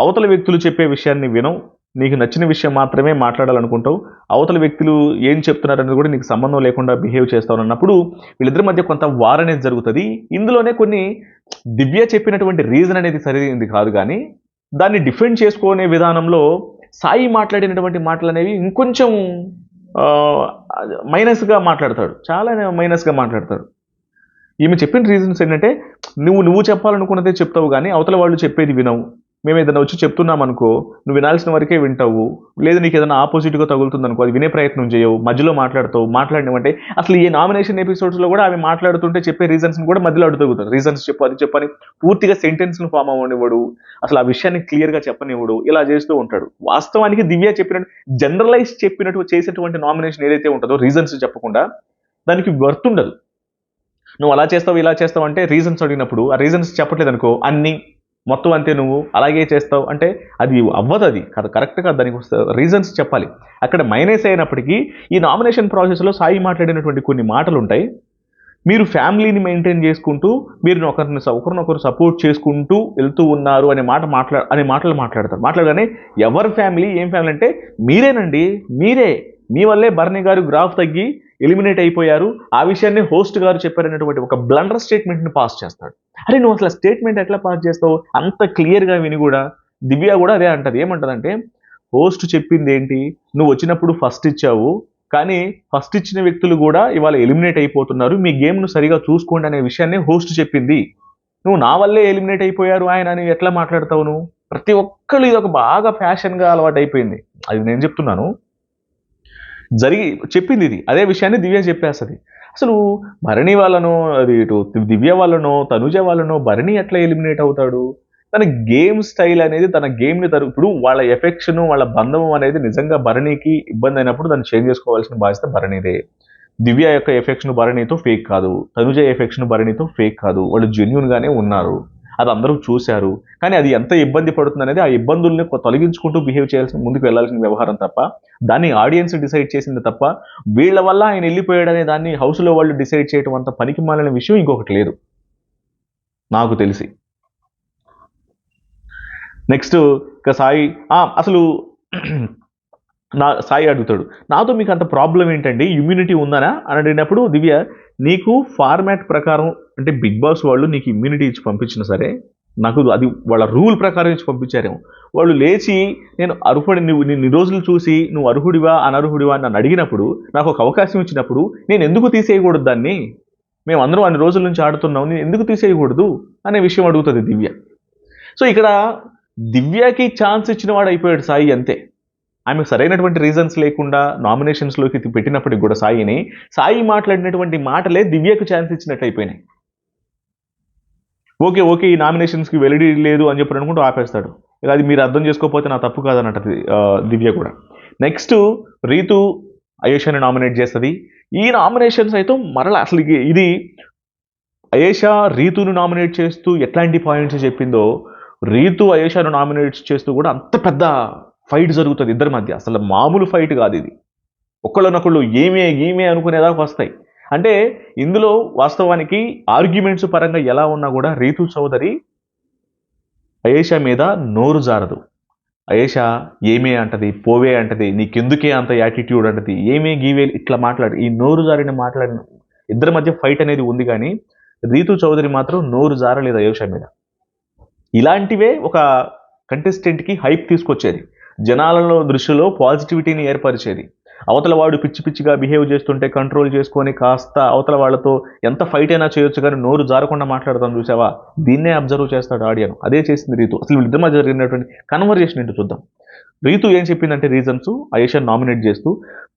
అవతల వ్యక్తులు చెప్పే విషయాన్ని వినవు, నీకు నచ్చిన విషయం మాత్రమే మాట్లాడాలనుకుంటావు, అవతల వ్యక్తులు ఏం చెప్తున్నారనేది కూడా నీకు సంబంధం లేకుండా బిహేవ్ చేస్తావు అన్నప్పుడు వీళ్ళిద్దరి మధ్య కొంత వార్ అనేది జరుగుతుంది. ఇందులోనే కొన్ని దివ్య చెప్పినటువంటి రీజన్ అనేది సరైనది కాదు, కానీ దాన్ని డిఫెండ్ చేసుకునే విధానంలో సాయి మాట్లాడినటువంటి మాటలు అనేవి ఇంకొంచెం మైనస్గా మాట్లాడతాడు, చాలా మైనస్గా మాట్లాడతాడు. ఈమె చెప్పిన రీజన్స్ ఏంటంటే నువ్వు చెప్పాలనుకున్నదే చెప్తావు కానీ అవతల వాళ్ళు చెప్పేది వినవు, మేము ఏదైనా వచ్చి చెప్తున్నాం అనుకో నువ్వు వినాల్సిన వరకే వింటావు, లేదు నీకు ఏదైనా ఆపోజిట్గా తగులుతుంది అనుకో అది వినే ప్రయత్నం చేయవు, మధ్యలో మాట్లాడినవంటే అసలు ఈ నామినేషన్ ఎపిసోడ్స్లో కూడా ఆమె మాట్లాడుతుంటే చెప్పే రీజన్స్ని కూడా మధ్యలో అడుగుతారు, రీజన్స్ చెప్పు అది చెప్పని పూర్తిగా సెంటెన్స్ను ఫామ్ అవ్వనివ్వడు, అసలు ఆ విషయాన్ని క్లియర్గా చెప్పనివ్వడు, ఇలా చేస్తూ ఉంటాడు. వాస్తవానికి దివ్య చెప్పినట్టు జనరలైజ్ చెప్పినట్టు చేసేటువంటి నామినేషన్ ఏదైతే ఉంటుందో రీజన్స్ చెప్పకుండా దానికి వర్త్ ఉండదు. నువ్వు అలా చేస్తావు ఇలా చేస్తావు అంటే రీజన్స్ అడిగినప్పుడు ఆ రీజన్స్ చెప్పట్లేదు అనుకో అన్నీ మొత్తం అంతే నువ్వు అలాగే చేస్తావు అంటే అది అవ్వదు, అది కరెక్ట్గా దానికి రీజన్స్ చెప్పాలి. అక్కడ మైనస్ అయినప్పటికీ ఈ నామినేషన్ ప్రాసెస్లో సాయి మాట్లాడినటువంటి కొన్ని మాటలు ఉంటాయి, మీరు ఫ్యామిలీని మెయింటైన్ చేసుకుంటూ మీరు ఒకరినొకరు సపోర్ట్ చేసుకుంటూ వెళ్తూ ఉన్నారు అనే మాటలు మాట్లాడగానే ఎవరి ఫ్యామిలీ ఏం ఫ్యామిలీ అంటే మీరేనండి, మీ వల్లే బర్నీ గారు గ్రాఫ్ తగ్గి ఎలిమినేట్ అయిపోయారు, ఆ విషయాన్ని హోస్ట్ గారు చెప్పారనేటువంటి ఒక బ్లండర్ స్టేట్మెంట్ని పాస్ చేస్తాడు. అరే నువ్వు అసలు స్టేట్మెంట్ ఎట్లా పాస్ చేస్తావు అంత క్లియర్గా విని కూడా దివ్య కూడా అదే అంటది. ఏమంటదంటే హోస్ట్ చెప్పింది ఏంటి, నువ్వు వచ్చినప్పుడు ఫస్ట్ ఇచ్చావు కానీ ఫస్ట్ ఇచ్చిన వ్యక్తులు కూడా ఇవాళ ఎలిమినేట్ అయిపోతున్నారు, మీ గేమ్ను సరిగా చూసుకోండి అనే విషయాన్ని హోస్ట్ చెప్పింది, నువ్వు నా వల్లే ఎలిమినేట్ అయిపోయారు ఆయన అని ఎట్లా మాట్లాడతావు నువ్వు? ప్రతి ఒక్కళ్ళు ఇది ఒక బాగా ఫ్యాషన్గా అలవాటు అయిపోయింది, అది నేను చెప్తున్నాను చెప్పింది ఇది, అదే విషయాన్ని దివ్య చెప్పేస్తుంది. అసలు భరణి వాళ్ళను అది ఇటు దివ్య వాళ్ళనో తనుజ వాళ్ళనో భరణి ఎట్లా ఎలిమినేట్ అవుతాడు, తన గేమ్ స్టైల్ అనేది తన గేమ్ని ఇప్పుడు వాళ్ళ ఎఫెక్షన్ వాళ్ళ బంధం అనేది నిజంగా భరణికి ఇబ్బంది అయినప్పుడు దాన్ని చేంజ్ చేసుకోవాల్సిన బాధ్యత భరణిదే. దివ్య యొక్క ఎఫెక్షన్ భరణితో ఫేక్ కాదు, తనుజ ఎఫెక్షన్ భరణితో ఫేక్ కాదు, వాళ్ళు జెన్యున్ గానే ఉన్నారు, అది అందరూ చూశారు. కానీ అది ఎంత ఇబ్బంది పడుతుంది అనేది ఆ ఇబ్బందుల్ని తొలగించుకుంటూ బిహేవ్ చేయాల్సిన ముందుకు వెళ్లాల్సిన వ్యవహారం తప్ప, దాన్ని ఆడియన్స్ డిసైడ్ చేసింది తప్ప, వీళ్ళ వల్ల ఆయన వెళ్ళిపోయాడు అనే దాన్ని హౌస్లో వాళ్ళు డిసైడ్ చేయడం అంత పనికి మాలిన విషయం ఇంకొకటి లేదు నాకు తెలిసి. నెక్స్ట్ ఇక సాయి అసలు సాయి అడుగుతాడు, నాతో మీకు అంత ప్రాబ్లం ఏంటండి, ఇమ్యూనిటీ ఉందనా అని అడిగినప్పుడు దివ్య, నీకు ఫార్మాట్ ప్రకారం అంటే బిగ్ బాస్ వాళ్ళు నీకు ఇమ్యూనిటీ ఇచ్చి పంపించినా సరే, నాకు అది వాళ్ళ రూల్ ప్రకారం ఇచ్చి పంపించారేమో. వాళ్ళు లేచి నేను అర్హుడి, నువ్వు నిన్ను రోజులు చూసి నువ్వు అర్హుడివా అనర్హుడివా అని నన్ను అడిగినప్పుడు, నాకు ఒక అవకాశం ఇచ్చినప్పుడు నేను ఎందుకు తీసేయకూడదు దాన్ని, మేము అందరం అన్ని రోజుల నుంచి ఆడుతున్నాం, నేను ఎందుకు తీసేయకూడదు అనే విషయం అడుగుతుంది దివ్య. సో ఇక్కడ దివ్యకి ఛాన్స్ ఇచ్చిన వాడు అయిపోయాడు సాయి, అంతే. ఆమె సరైనటువంటి రీజన్స్ లేకుండా నామినేషన్స్లోకి పెట్టినప్పటికి కూడా సాయి మాట్లాడినటువంటి మాటలే దివ్యకు ఛాన్స్ ఇచ్చినట్టు అయిపోయినాయి. ఓకే ఈ నామినేషన్స్కి వెలిడి లేదు అని చెప్పి అనుకుంటూ ఆపేస్తాడు. ఇక అది మీరు అర్థం చేసుకోకపోతే నా తప్పు కాదన్నట్టు దివ్య కూడా. నెక్స్ట్ రీతు అయేషాని నామినేట్ చేస్తుంది. ఈ నామినేషన్స్ అయితే మరలా అసలు ఇది అయేషా రీతును నామినేట్ చేస్తూ ఎట్లాంటి పాయింట్స్ చెప్పిందో, రీతు అయేషాను నామినేట్ చేస్తూ కూడా అంత పెద్ద ఫైట్ జరుగుతుంది ఇద్దరి మధ్య. అసలు మామూలు ఫైట్ కాదు ఇది. ఒకళ్ళనొకళ్ళు ఏమే అనుకునేదాకా వస్తాయి. అంటే ఇందులో వాస్తవానికి ఆర్గ్యుమెంట్స్ పరంగా ఎలా ఉన్నా కూడా రీతు చౌదరి అయేషా మీద నోరు జారదు. అయేషా ఏమే అంటది, పోవే అంటది, నీకెందుకే అంత యాటిట్యూడ్ అంటది, ఏమే గీవే ఇట్లా మాట్లాడి ఈ నోరు జారిన మాట్లాడిన ఇద్దరి మధ్య ఫైట్ అనేది ఉంది. కానీ రీతు చౌదరి మాత్రం నోరు జారలేదు అయేషా మీద. ఇలాంటివే ఒక కంటెస్టెంట్కి హైప్ తీసుకొచ్చేది, జనాలలో దృష్టిలో పాజిటివిటీని ఏర్పరిచేది. అవతల వాడు పిచ్చిగా బిహేవ్ చేస్తుంటే కంట్రోల్ చేసుకొని కాస్త అవతల వాళ్ళతో ఎంత ఫైట్ అయినా చేయొచ్చు, కానీ నోరు జారకుండా మాట్లాడతాను చూసావా, దీన్నే అబ్జర్వ్ చేస్తాడు ఆడియన్. అదే చేసింది రీతు. అసలు వీళ్ళిద్దరి మధ్య జరిగినటువంటి కన్వర్జేషన్ ఏంటో చూద్దాం. రీతు ఏం చెప్పిందంటే రీజన్స్ అయేషాని నామినేట్ చేస్తూ,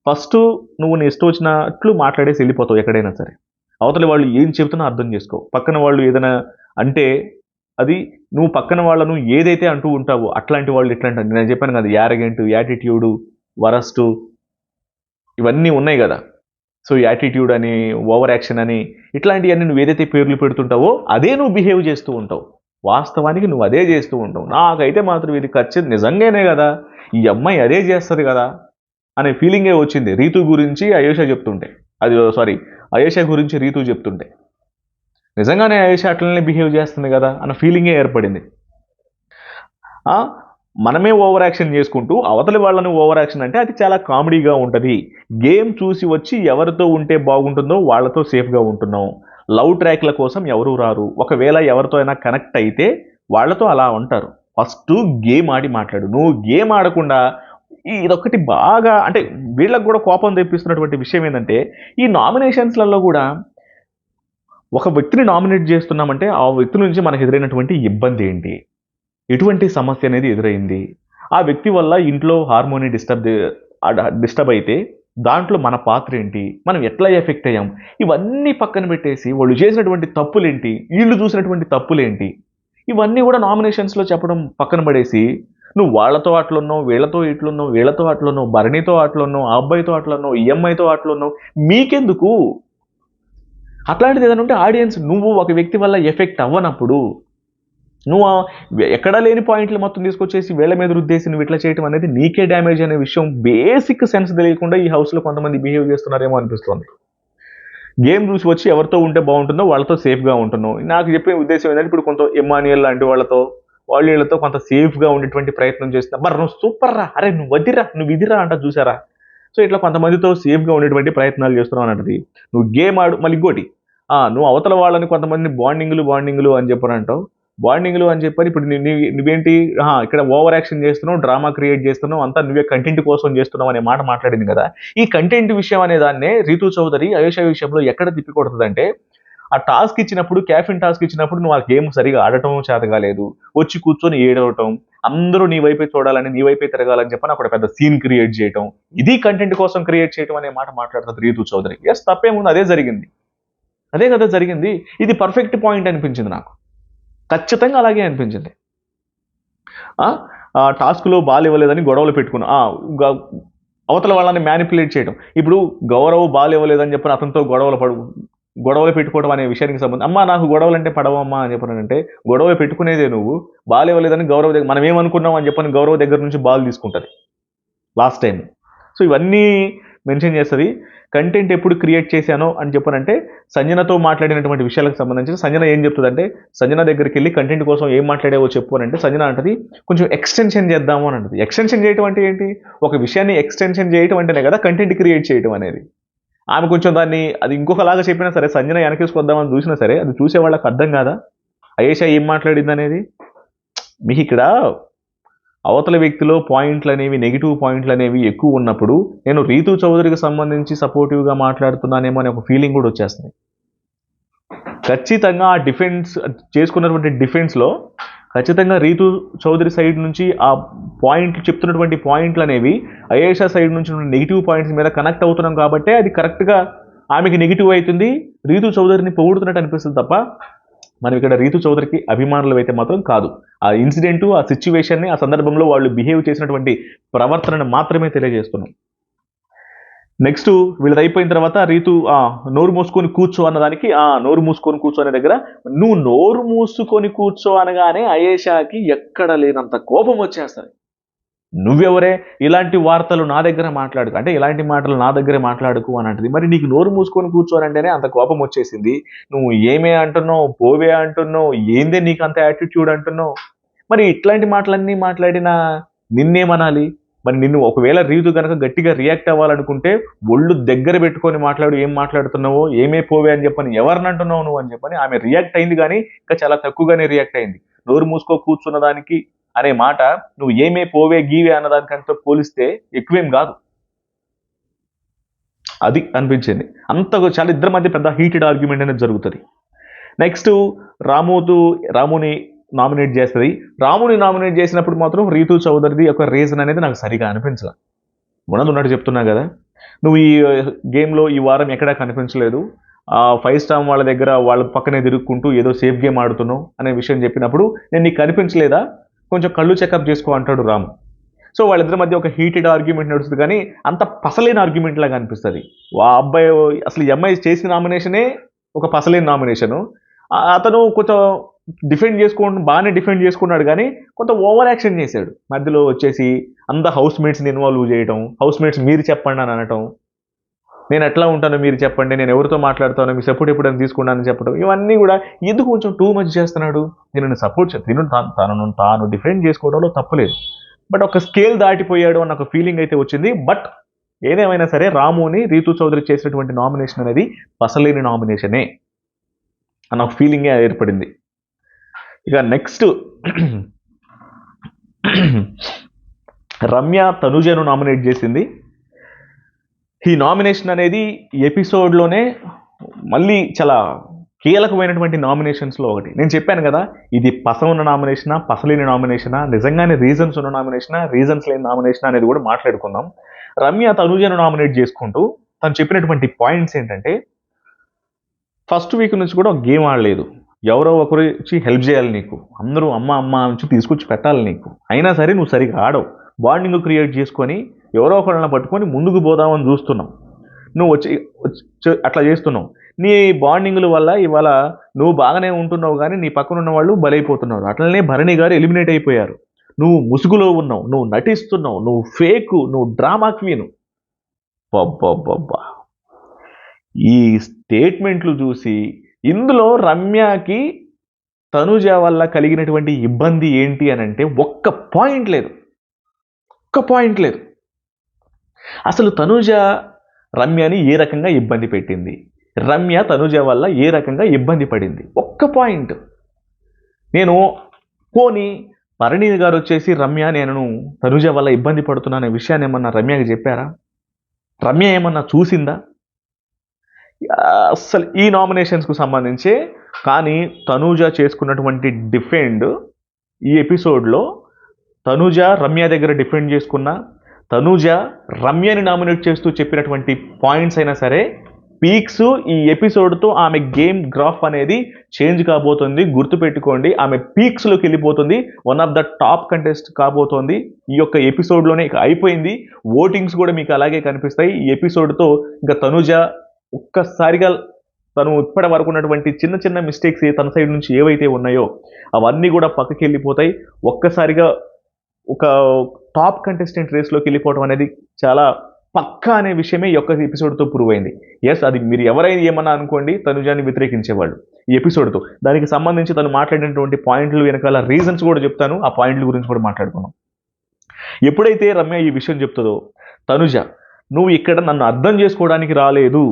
ఫస్ట్ నువ్వు నీ ఇష్టం వచ్చినట్లు మాట్లాడేసి వెళ్ళిపోతావు ఎక్కడైనా సరే, అవతల వాళ్ళు ఏం చెబుతున్నా అర్థం చేసుకో, పక్కన వాళ్ళు ఏదైనా అంటే అది నువ్వు పక్కన వాళ్ళను ఏదైతే అంటూ ఉంటావో అట్లాంటి వాళ్ళు ఇట్లాంటి, నేను చెప్పాను కదా యారగెంట్, యాటిట్యూడు, వరస్టు ఇవన్నీ ఉన్నాయి కదా. సో యాటిట్యూడ్ అని, ఓవర్ యాక్షన్ అని, ఇట్లాంటివన్నీ నువ్వు ఏదైతే పేర్లు పెడుతుంటావో అదే నువ్వు బిహేవ్ చేస్తూ ఉంటావు. వాస్తవానికి నువ్వు అదే చేస్తూ ఉంటావు. నాకైతే మాత్రం ఇది ఖచ్చితంగా నిజంగానే కదా, ఈ అమ్మాయి అదే చేస్తుంది కదా అనే ఫీలింగే వచ్చింది రీతు గురించి అయేషా చెప్తుంటే. అయేషా గురించి రీతు చెప్తుంటే నిజంగానే అయేషా అట్లనే బిహేవ్ చేస్తుంది కదా అన్న ఫీలింగే ఏర్పడింది. మనమే ఓవర్ యాక్షన్ చేసుకుంటూ అవతలి వాళ్ళని ఓవర్ యాక్షన్ అంటే అది చాలా కామెడీగా ఉంటుంది. గేమ్ చూసి వచ్చి ఎవరితో ఉంటే బాగుంటుందో వాళ్ళతో సేఫ్గా ఉంటున్నాం. లవ్ ట్రాక్ల కోసం ఎవరు రారు. ఒకవేళ ఎవరితో అయినా కనెక్ట్ అయితే వాళ్ళతో అలా ఉంటారు. ఫస్ట్ గేమ్ ఆడి మాట్లాడు. నువ్వు గేమ్ ఆడకుండా ఇదొక్కటి బాగా అంటే వీళ్ళకు కూడా కోపం తెప్పిస్తున్నటువంటి విషయం ఏంటంటే, ఈ నామినేషన్స్లలో కూడా ఒక వ్యక్తిని నామినేట్ చేస్తున్నామంటే ఆ వ్యక్తి నుంచి మనకు ఎదురైనటువంటి ఇబ్బంది ఏంటి, ఎటువంటి సమస్య అనేది ఎదురైంది, ఆ వ్యక్తి వల్ల ఇంట్లో హార్మోని డిస్టర్బ్ అయితే దాంట్లో మన పాత్ర ఏంటి, మనం ఎట్లా ఎఫెక్ట్ అయ్యాం, ఇవన్నీ పక్కన పెట్టేసి వాళ్ళు చేసినటువంటి తప్పులేంటి, వీళ్ళు చూసినటువంటి తప్పులేంటి, ఇవన్నీ కూడా నామినేషన్స్లో చెప్పడం పక్కన పడేసి నువ్వు వాళ్ళతో అట్లున్నావు, వీళ్ళతో ఇట్లున్నావు, వీళ్ళతో అట్లున్నావు, భరణితో అట్లున్నావు, ఆ అబ్బాయితో అట్లున్నావు, ఈ అమ్మాయితో అట్లున్నావు, మీకెందుకు అట్లాంటిది ఏదైనా ఉంటే ఆడియన్స్ నువ్వు ఒక వ్యక్తి వల్ల ఎఫెక్ట్ అవ్వనప్పుడు నువ్వు ఎక్కడా లేని పాయింట్లు మొత్తం తీసుకొచ్చేసి వీళ్ళ మీద రుద్దేసి నువ్వు ఇట్లా చేయడం అనేది నీకే డ్యామేజ్ అనే విషయం బేసిక్ సెన్స్ తెలియకుండా ఈ హౌస్లో కొంతమంది బిహేవ్ చేస్తున్నారేమో అనిపిస్తుంది. గేమ్ చూసి వచ్చి ఎవరితో ఉంటే బాగుంటుందో వాళ్ళతో సేఫ్గా ఉంటున్నావు. నాకు చెప్పే ఉద్దేశం ఏంటంటే ఇప్పుడు కొంత ఎమ్మానియల్ లాంటి వాళ్ళతో వీళ్ళతో కొంత సేఫ్గా ఉండేటువంటి ప్రయత్నం చేస్తున్నా. మరి నువ్వు సూపర్ రా, అరే నువ్వు వదిరా, నువ్వు ఇదిరా అంట చూసారా. సో ఇట్లా కొంతమందితో సేఫ్గా ఉండేటువంటి ప్రయత్నాలు చేస్తున్నావు అన్నది. నువ్వు గేమ్ ఆడు. మళ్ళీ ఇంకోటి, నువ్వు అవతల వాళ్ళని కొంతమంది బాండింగ్లు అని చెప్పని అంటావు. బాండింగ్లు అని చెప్పని ఇప్పుడు నువ్వేంటి ఇక్కడ ఓవర్ యాక్షన్ చేస్తున్నావు, డ్రామా క్రియేట్ చేస్తున్నావు, అంతా నువ్వే కంటెంట్ కోసం చేస్తున్నావు అనే మాట మాట్లాడింది కదా. ఈ కంటెంట్ విషయం అనే దాన్నే రీతు చౌదరి అయేషా విషయంలో ఎక్కడ తిప్పికొడుతుందంటే, ఆ టాస్క్ ఇచ్చినప్పుడు, క్యాఫిన్ టాస్క్ ఇచ్చినప్పుడు నువ్వు ఆ గేమ్ సరిగా ఆడటం చేత కాలేదు, వచ్చి కూర్చొని ఏడవటం, అందరూ నీ వైపే చూడాలని, నీ వైపే తిరగాలని చెప్పని అక్కడ పెద్ద సీన్ క్రియేట్ చేయటం, ఇది కంటెంట్ కోసం క్రియేట్ చేయటం అనే మాట మాట్లాడుతుంది రీతు చౌదరి. ఎస్, తప్పేముంది, అదే జరిగింది, అదే కదా జరిగింది. ఇది పర్ఫెక్ట్ పాయింట్ అనిపించింది నాకు, ఖచ్చితంగా అలాగే అనిపించింది. ఆ, ఆ టాస్క్లో బాల్ ఇవ్వలేదని గొడవలు పెట్టుకున్నా, అవతల వాళ్ళని మ్యానిపులేట్ చేయడం. ఇప్పుడు గౌరవ్ బాల్ ఇవ్వలేదని చెప్పని అతనితో గొడవలు పెట్టుకోవడం అనే విషయానికి సంబంధం, అమ్మా నాకు గొడవలు అంటే పడవమ్మా అని చెప్పానంటే, గొడవ పెట్టుకునేదే నువ్వు, బాల్ ఇవ్వలేదని గౌరవ్ దగ్గర మనం ఏమనుకున్నాం అని చెప్పని గౌరవ్ దగ్గర నుంచి బాల్ తీసుకుంటుంది లాస్ట్ టైం. సో ఇవన్నీ మెన్షన్ చేస్తుంది. కంటెంట్ ఎప్పుడు క్రియేట్ చేశానో అని చెప్పనంటే, సంజనతో మాట్లాడినటువంటి విషయాలకు సంబంధించి సంజన ఏం చెప్తుందంటే, సంజన దగ్గరికి వెళ్ళి కంటెంట్ కోసం ఏం మాట్లాడావో చెప్పు అని అంటే, సంజన అంటది కొంచెం ఎక్స్టెన్షన్ చేద్దాము అని అంటది. ఎక్స్టెన్షన్ చేయటం అంటే ఏంటి? ఒక విషయాన్ని ఎక్స్టెన్షన్ చేయటం అంటేనే కదా కంటెంట్ క్రియేట్ చేయటం అనేది. ఆమె కొంచెం దాన్ని అది ఇంకొకలాగా చెప్పినా సరే, సంజన వెనకేసుకొద్దామని చూసినా సరే, అది చూసే వాళ్ళకి అర్థం కాదా అయేషా ఏం మాట్లాడింది అనేది? మీకు ఇక్కడ అవతల వ్యక్తిలో పాయింట్లు అనేవి, నెగిటివ్ పాయింట్లు అనేవి ఎక్కువ ఉన్నప్పుడు నేను రీతు చౌదరికి సంబంధించి సపోర్టివ్గా మాట్లాడుతున్నానేమో అనే ఒక ఫీలింగ్ కూడా వచ్చేస్తుంది. ఖచ్చితంగా ఆ చేసుకున్నటువంటి డిఫెన్స్లో ఖచ్చితంగా రీతు చౌదరి సైడ్ నుంచి ఆ పాయింట్లు చెప్తున్నటువంటి పాయింట్లు అనేవి అయేషా సైడ్ నుంచి నెగిటివ్ పాయింట్స్ మీద కనెక్ట్ అవుతున్నాం కాబట్టే అది కరెక్ట్గా ఆమెకి నెగిటివ్ అవుతుంది, రీతు చౌదరిని పొగుడుతున్నట్టు అనిపిస్తుంది తప్ప మనం ఇక్కడ రీతు చౌదరికి అభిమానులు అయితే మాత్రం కాదు. ఆ ఇన్సిడెంట్, ఆ సిచ్యువేషన్ని, ఆ సందర్భంలో వాళ్ళు బిహేవ్ చేసినటువంటి ప్రవర్తనను మాత్రమే తెలియజేస్తున్నాం. నెక్స్ట్ వీళ్ళది అయిపోయిన తర్వాత రీతు నోరు మూసుకొని కూర్చో అన్నదానికి, నోరు మూసుకొని కూర్చో అనే దగ్గర నువ్వు నోరు మూసుకొని కూర్చో అనగానే అయేషాకి ఎక్కడ లేనంత కోపం వచ్చేస్తుంది. నువ్వెవరే ఇలాంటి వార్తలు నా దగ్గర మాట్లాడుకు, అంటే ఇలాంటి మాటలు నా దగ్గరే మాట్లాడుకు అని అంటది. మరి నీకు నోరు మూసుకొని కూర్చోనంటేనే అంత కోపం వచ్చేసింది. నువ్వు ఏమే అంటున్నావు, పోవే అంటున్నావు, ఏందే నీకు అంత యాటిట్యూడ్ అంటున్నావు. మరి ఇట్లాంటి మాటలన్నీ మాట్లాడినా నిన్నేమనాలి? మరి నిన్ను ఒకవేళ రీతు కనుక గట్టిగా రియాక్ట్ అవ్వాలనుకుంటే ఒళ్ళు దగ్గర పెట్టుకొని మాట్లాడు, ఏం మాట్లాడుతున్నావో, ఏమే పోవే అని చెప్పని ఎవరిని అంటున్నావు నువ్వు అని చెప్పని. ఆమె రియాక్ట్ అయింది కానీ ఇంకా చాలా తక్కువగానే రియాక్ట్ అయింది. నోరు మూసుకో కూర్చున్న దానికి అనే మాట నువ్వు ఏమే పోవే గీవే అన్నదానికంటే పోలిస్తే ఎక్కువేం కాదు. అది అనిపించింది. చాలా ఇద్దరి మధ్య పెద్ద హీటెడ్ ఆర్గ్యుమెంట్ అనేది జరుగుతుంది. నెక్స్ట్ రాముని నామినేట్ చేస్తుంది. రాముని నామినేట్ చేసినప్పుడు మాత్రం రీతు చౌదరిది ఒక రీజన్ అనేది నాకు సరిగా అనిపించలే. ఉన్నట్టు చెప్తున్నా కదా, నువ్వు ఈ గేమ్లో ఈ వారం ఎక్కడా కనిపించలేదు, 5 స్టార్ వాళ్ళ దగ్గర వాళ్ళ పక్కనే తిరుగుకుంటూ ఏదో సేఫ్ గేమ్ ఆడుతున్నావు అనే విషయం చెప్పినప్పుడు నేను నీకు కనిపించలేదా, కొంచెం కళ్ళు చెకప్ చేసుకో అంటాడు రాము. సో వాళ్ళిద్దరి మధ్య ఒక హీటెడ్ ఆర్గ్యుమెంట్ నడుస్తుంది కానీ అంత పసలేని ఆర్గ్యుమెంట్ లాగా అనిపిస్తుంది. ఆ అబ్బాయి అసలు ఈ అమ్మాయి చేసిన నామినేషనే ఒక పసలేని నామినేషను. అతను కొంచెం బాగానే డిఫెండ్ చేసుకున్నాడు కానీ కొంత ఓవర్ యాక్షన్ చేశాడు. మధ్యలో వచ్చేసి అంత హౌస్ మేట్స్ని ఇన్వాల్వ్ చేయడం, హౌస్ మేట్స్ మీరు చెప్పండి అని అనటం, నేను ఎట్లా ఉంటానో మీరు చెప్పండి, నేను ఎవరితో మాట్లాడుతానో మీ సపోర్ట్ ఎప్పుడైనా తీసుకున్నానని చెప్పడం, ఇవన్నీ కూడా ఎందుకు కొంచెం టూ మచ్ చేస్తున్నాడు. దీనిని సపోర్ట్ తాను డిఫెండ్ చేసుకోవడంలో తప్పలేదు, బట్ ఒక స్కేల్ దాటిపోయాడు అన్న ఒక ఫీలింగ్ అయితే వచ్చింది. బట్ ఏదేమైనా సరే రాముని రీతు చౌదరి చేసినటువంటి నామినేషన్ అనేది పసలేని నామినేషనే అన్న ఒక ఫీలింగే ఏర్పడింది. ఇక నెక్స్ట్ రమ్య తనుజను నామినేట్ చేసింది. ఈ నామినేషన్ అనేది ఎపిసోడ్లోనే మళ్ళీ చాలా కీలకమైనటువంటి నామినేషన్స్లో ఒకటి. నేను చెప్పాను కదా, ఇది ఉన్న నామినేషనా, పసలేని నామినేషనా, నిజంగానే రీజన్స్ ఉన్న నామినేషనా, రీజన్స్ లేని నామినేషనా అనేది కూడా మాట్లాడుకుందాం. రమ్య తనుజను నామినేట్ చేసుకుంటూ తను చెప్పినటువంటి పాయింట్స్ ఏంటంటే, ఫస్ట్ వీక్ నుంచి కూడా ఒక గేమ్ ఆడలేదు, ఎవరో ఒకరు వచ్చి హెల్ప్ చేయాలి నీకు, అందరూ అమ్మ నుంచి తీసుకొచ్చి పెట్టాలి నీకు, అయినా సరే నువ్వు సరిగా ఆడవు, బాండింగ్ క్రియేట్ చేసుకొని ఎవరో ఒకళ్ళని పట్టుకొని ముందుకు పోదామని చూస్తున్నావు, నువ్వు వచ్చి అట్లా చేస్తున్నావు. నీ బాండింగ్ల వల్ల ఇవాళ నువ్వు బాగానే ఉంటున్నావు కానీ నీ పక్కన ఉన్న వాళ్ళు బలైపోతున్నారు. అట్లనే భరణి గారు ఎలిమినేట్ అయిపోయారు. నువ్వు ముసుగులో ఉన్నావు, నువ్వు నటిస్తున్నావు, నువ్వు ఫేకు, నువ్వు డ్రామా క్వీను. బాబ్బా, ఈ స్టేట్మెంట్లు చూసి ఇందులో రమ్యకి తనుజ వల్ల కలిగినటువంటి ఇబ్బంది ఏంటి అని అంటే ఒక్క పాయింట్ లేదు. అసలు తనుజ రమ్యని ఏ రకంగా ఇబ్బంది పెట్టింది, రమ్య తనుజ వల్ల ఏ రకంగా ఇబ్బంది పడింది, ఒక్క పాయింట్. నేను పోనీ భరణి గారు వచ్చేసి రమ్య నేను తనుజ వల్ల ఇబ్బంది పడుతున్నా విషయాన్ని ఏమన్నా రమ్యకి చెప్పారా? రమ్య ఏమన్నా చూసిందా? అసలు ఈ నామినేషన్స్కు సంబంధించి కానీ తనుజ చేసుకున్నటువంటి డిఫెండ్ ఈ ఎపిసోడ్లో, తనుజ రమ్య దగ్గర డిఫెండ్ చేసుకున్న, తనుజ రమ్యని నామినేట్ చేస్తూ చెప్పినటువంటి పాయింట్స్ అయినా సరే పీక్స్ ఈ ఎపిసోడ్తో ఆమె గేమ్ గ్రాఫ్ అనేది చేంజ్ కాబోతుంది. గుర్తుపెట్టుకోండి, ఆమె పీక్స్లోకి వెళ్ళిపోతుంది. One of the top contest కాబోతోంది. ఈ యొక్క ఎపిసోడ్లోనే ఇక అయిపోయింది. ఓటింగ్స్ కూడా మీకు అలాగే కనిపిస్తాయి. ఈ ఎపిసోడ్తో ఇంకా తనుజ ఒక్కసారిగా తను ఇప్పటి వరకు ఉన్నటువంటి చిన్న చిన్న మిస్టేక్స్ తన సైడ్ నుంచి ఏవైతే ఉన్నాయో అవన్నీ కూడా పక్కకి వెళ్ళిపోతాయి. ఒక్కసారిగా ఒక టాప్ కంటెస్టెంట్ రేస్లోకి వెళ్ళిపోవడం అనేది చాలా పక్కా అనే విషయమే ఈ యొక్క ఎపిసోడ్తో ప్రూవ్ అయింది. ఎస్, అది మీరు ఎవరైనా ఏమన్నా అనుకోండి, తనుజాని వ్యతిరేకించేవాళ్ళు ఈ ఎపిసోడ్తో. దానికి సంబంధించి తను మాట్లాడినటువంటి పాయింట్లు వెనకాల రీజన్స్ కూడా చెప్తాను. ఆ పాయింట్ల గురించి కూడా మాట్లాడుకున్నాం. ఎప్పుడైతే రమ్య ఈ విషయం చెప్తుందో, తనుజ నువ్వు ఇక్కడ నన్ను అర్థం చేసుకోవడానికి రాలేదు,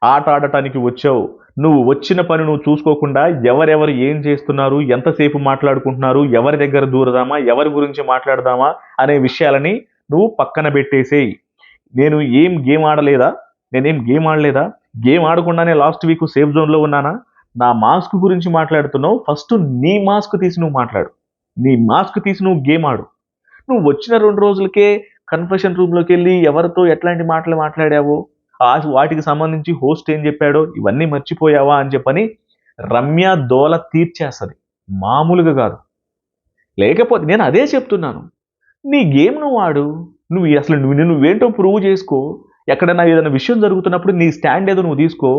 ఆట ఆడటానికి వచ్చావు. నువ్వు వచ్చిన పని నువ్వు చూసుకోకుండా ఎవరెవరు ఏం చేస్తున్నారు, ఎంతసేపు మాట్లాడుకుంటున్నారు, ఎవరి దగ్గర దూరదామా, ఎవరి గురించి మాట్లాడదామా అనే విషయాలని నువ్వు పక్కన పెట్టేసేయి. నేనేం గేమ్ ఆడలేదా? గేమ్ ఆడకుండానే లాస్ట్ వీక్ సేఫ్ జోన్లో ఉన్నానా? నా మాస్క్ గురించి మాట్లాడుతున్నావు. ఫస్ట్ నీ మాస్క్ తీసి నువ్వు మాట్లాడు. నీ మాస్క్ తీసి నువ్వు గేమ్ ఆడు. నువ్వు వచ్చిన 2 రోజులకే కన్ఫెషన్ రూమ్లోకి వెళ్ళి ఎవరితో ఎట్లాంటి మాటలు మాట్లాడావో, వాటికి సంబంధించి హోస్ట్ ఏం చెప్పాడో ఇవన్నీ మర్చిపోయావా అని చెప్పని రమ్య దోల తీర్చేస్తుంది, మామూలుగా కాదు. లేకపోతే నేను అదే చెప్తున్నాను, నీ గేమ్ నువ్వు ఆడు. నువ్వేంటో ప్రూవ్ చేసుకో. ఎక్కడన్నా ఏదైనా విషయం జరుగుతున్నప్పుడు నీ స్టాండ్ ఏదో నువ్వు తీసుకో.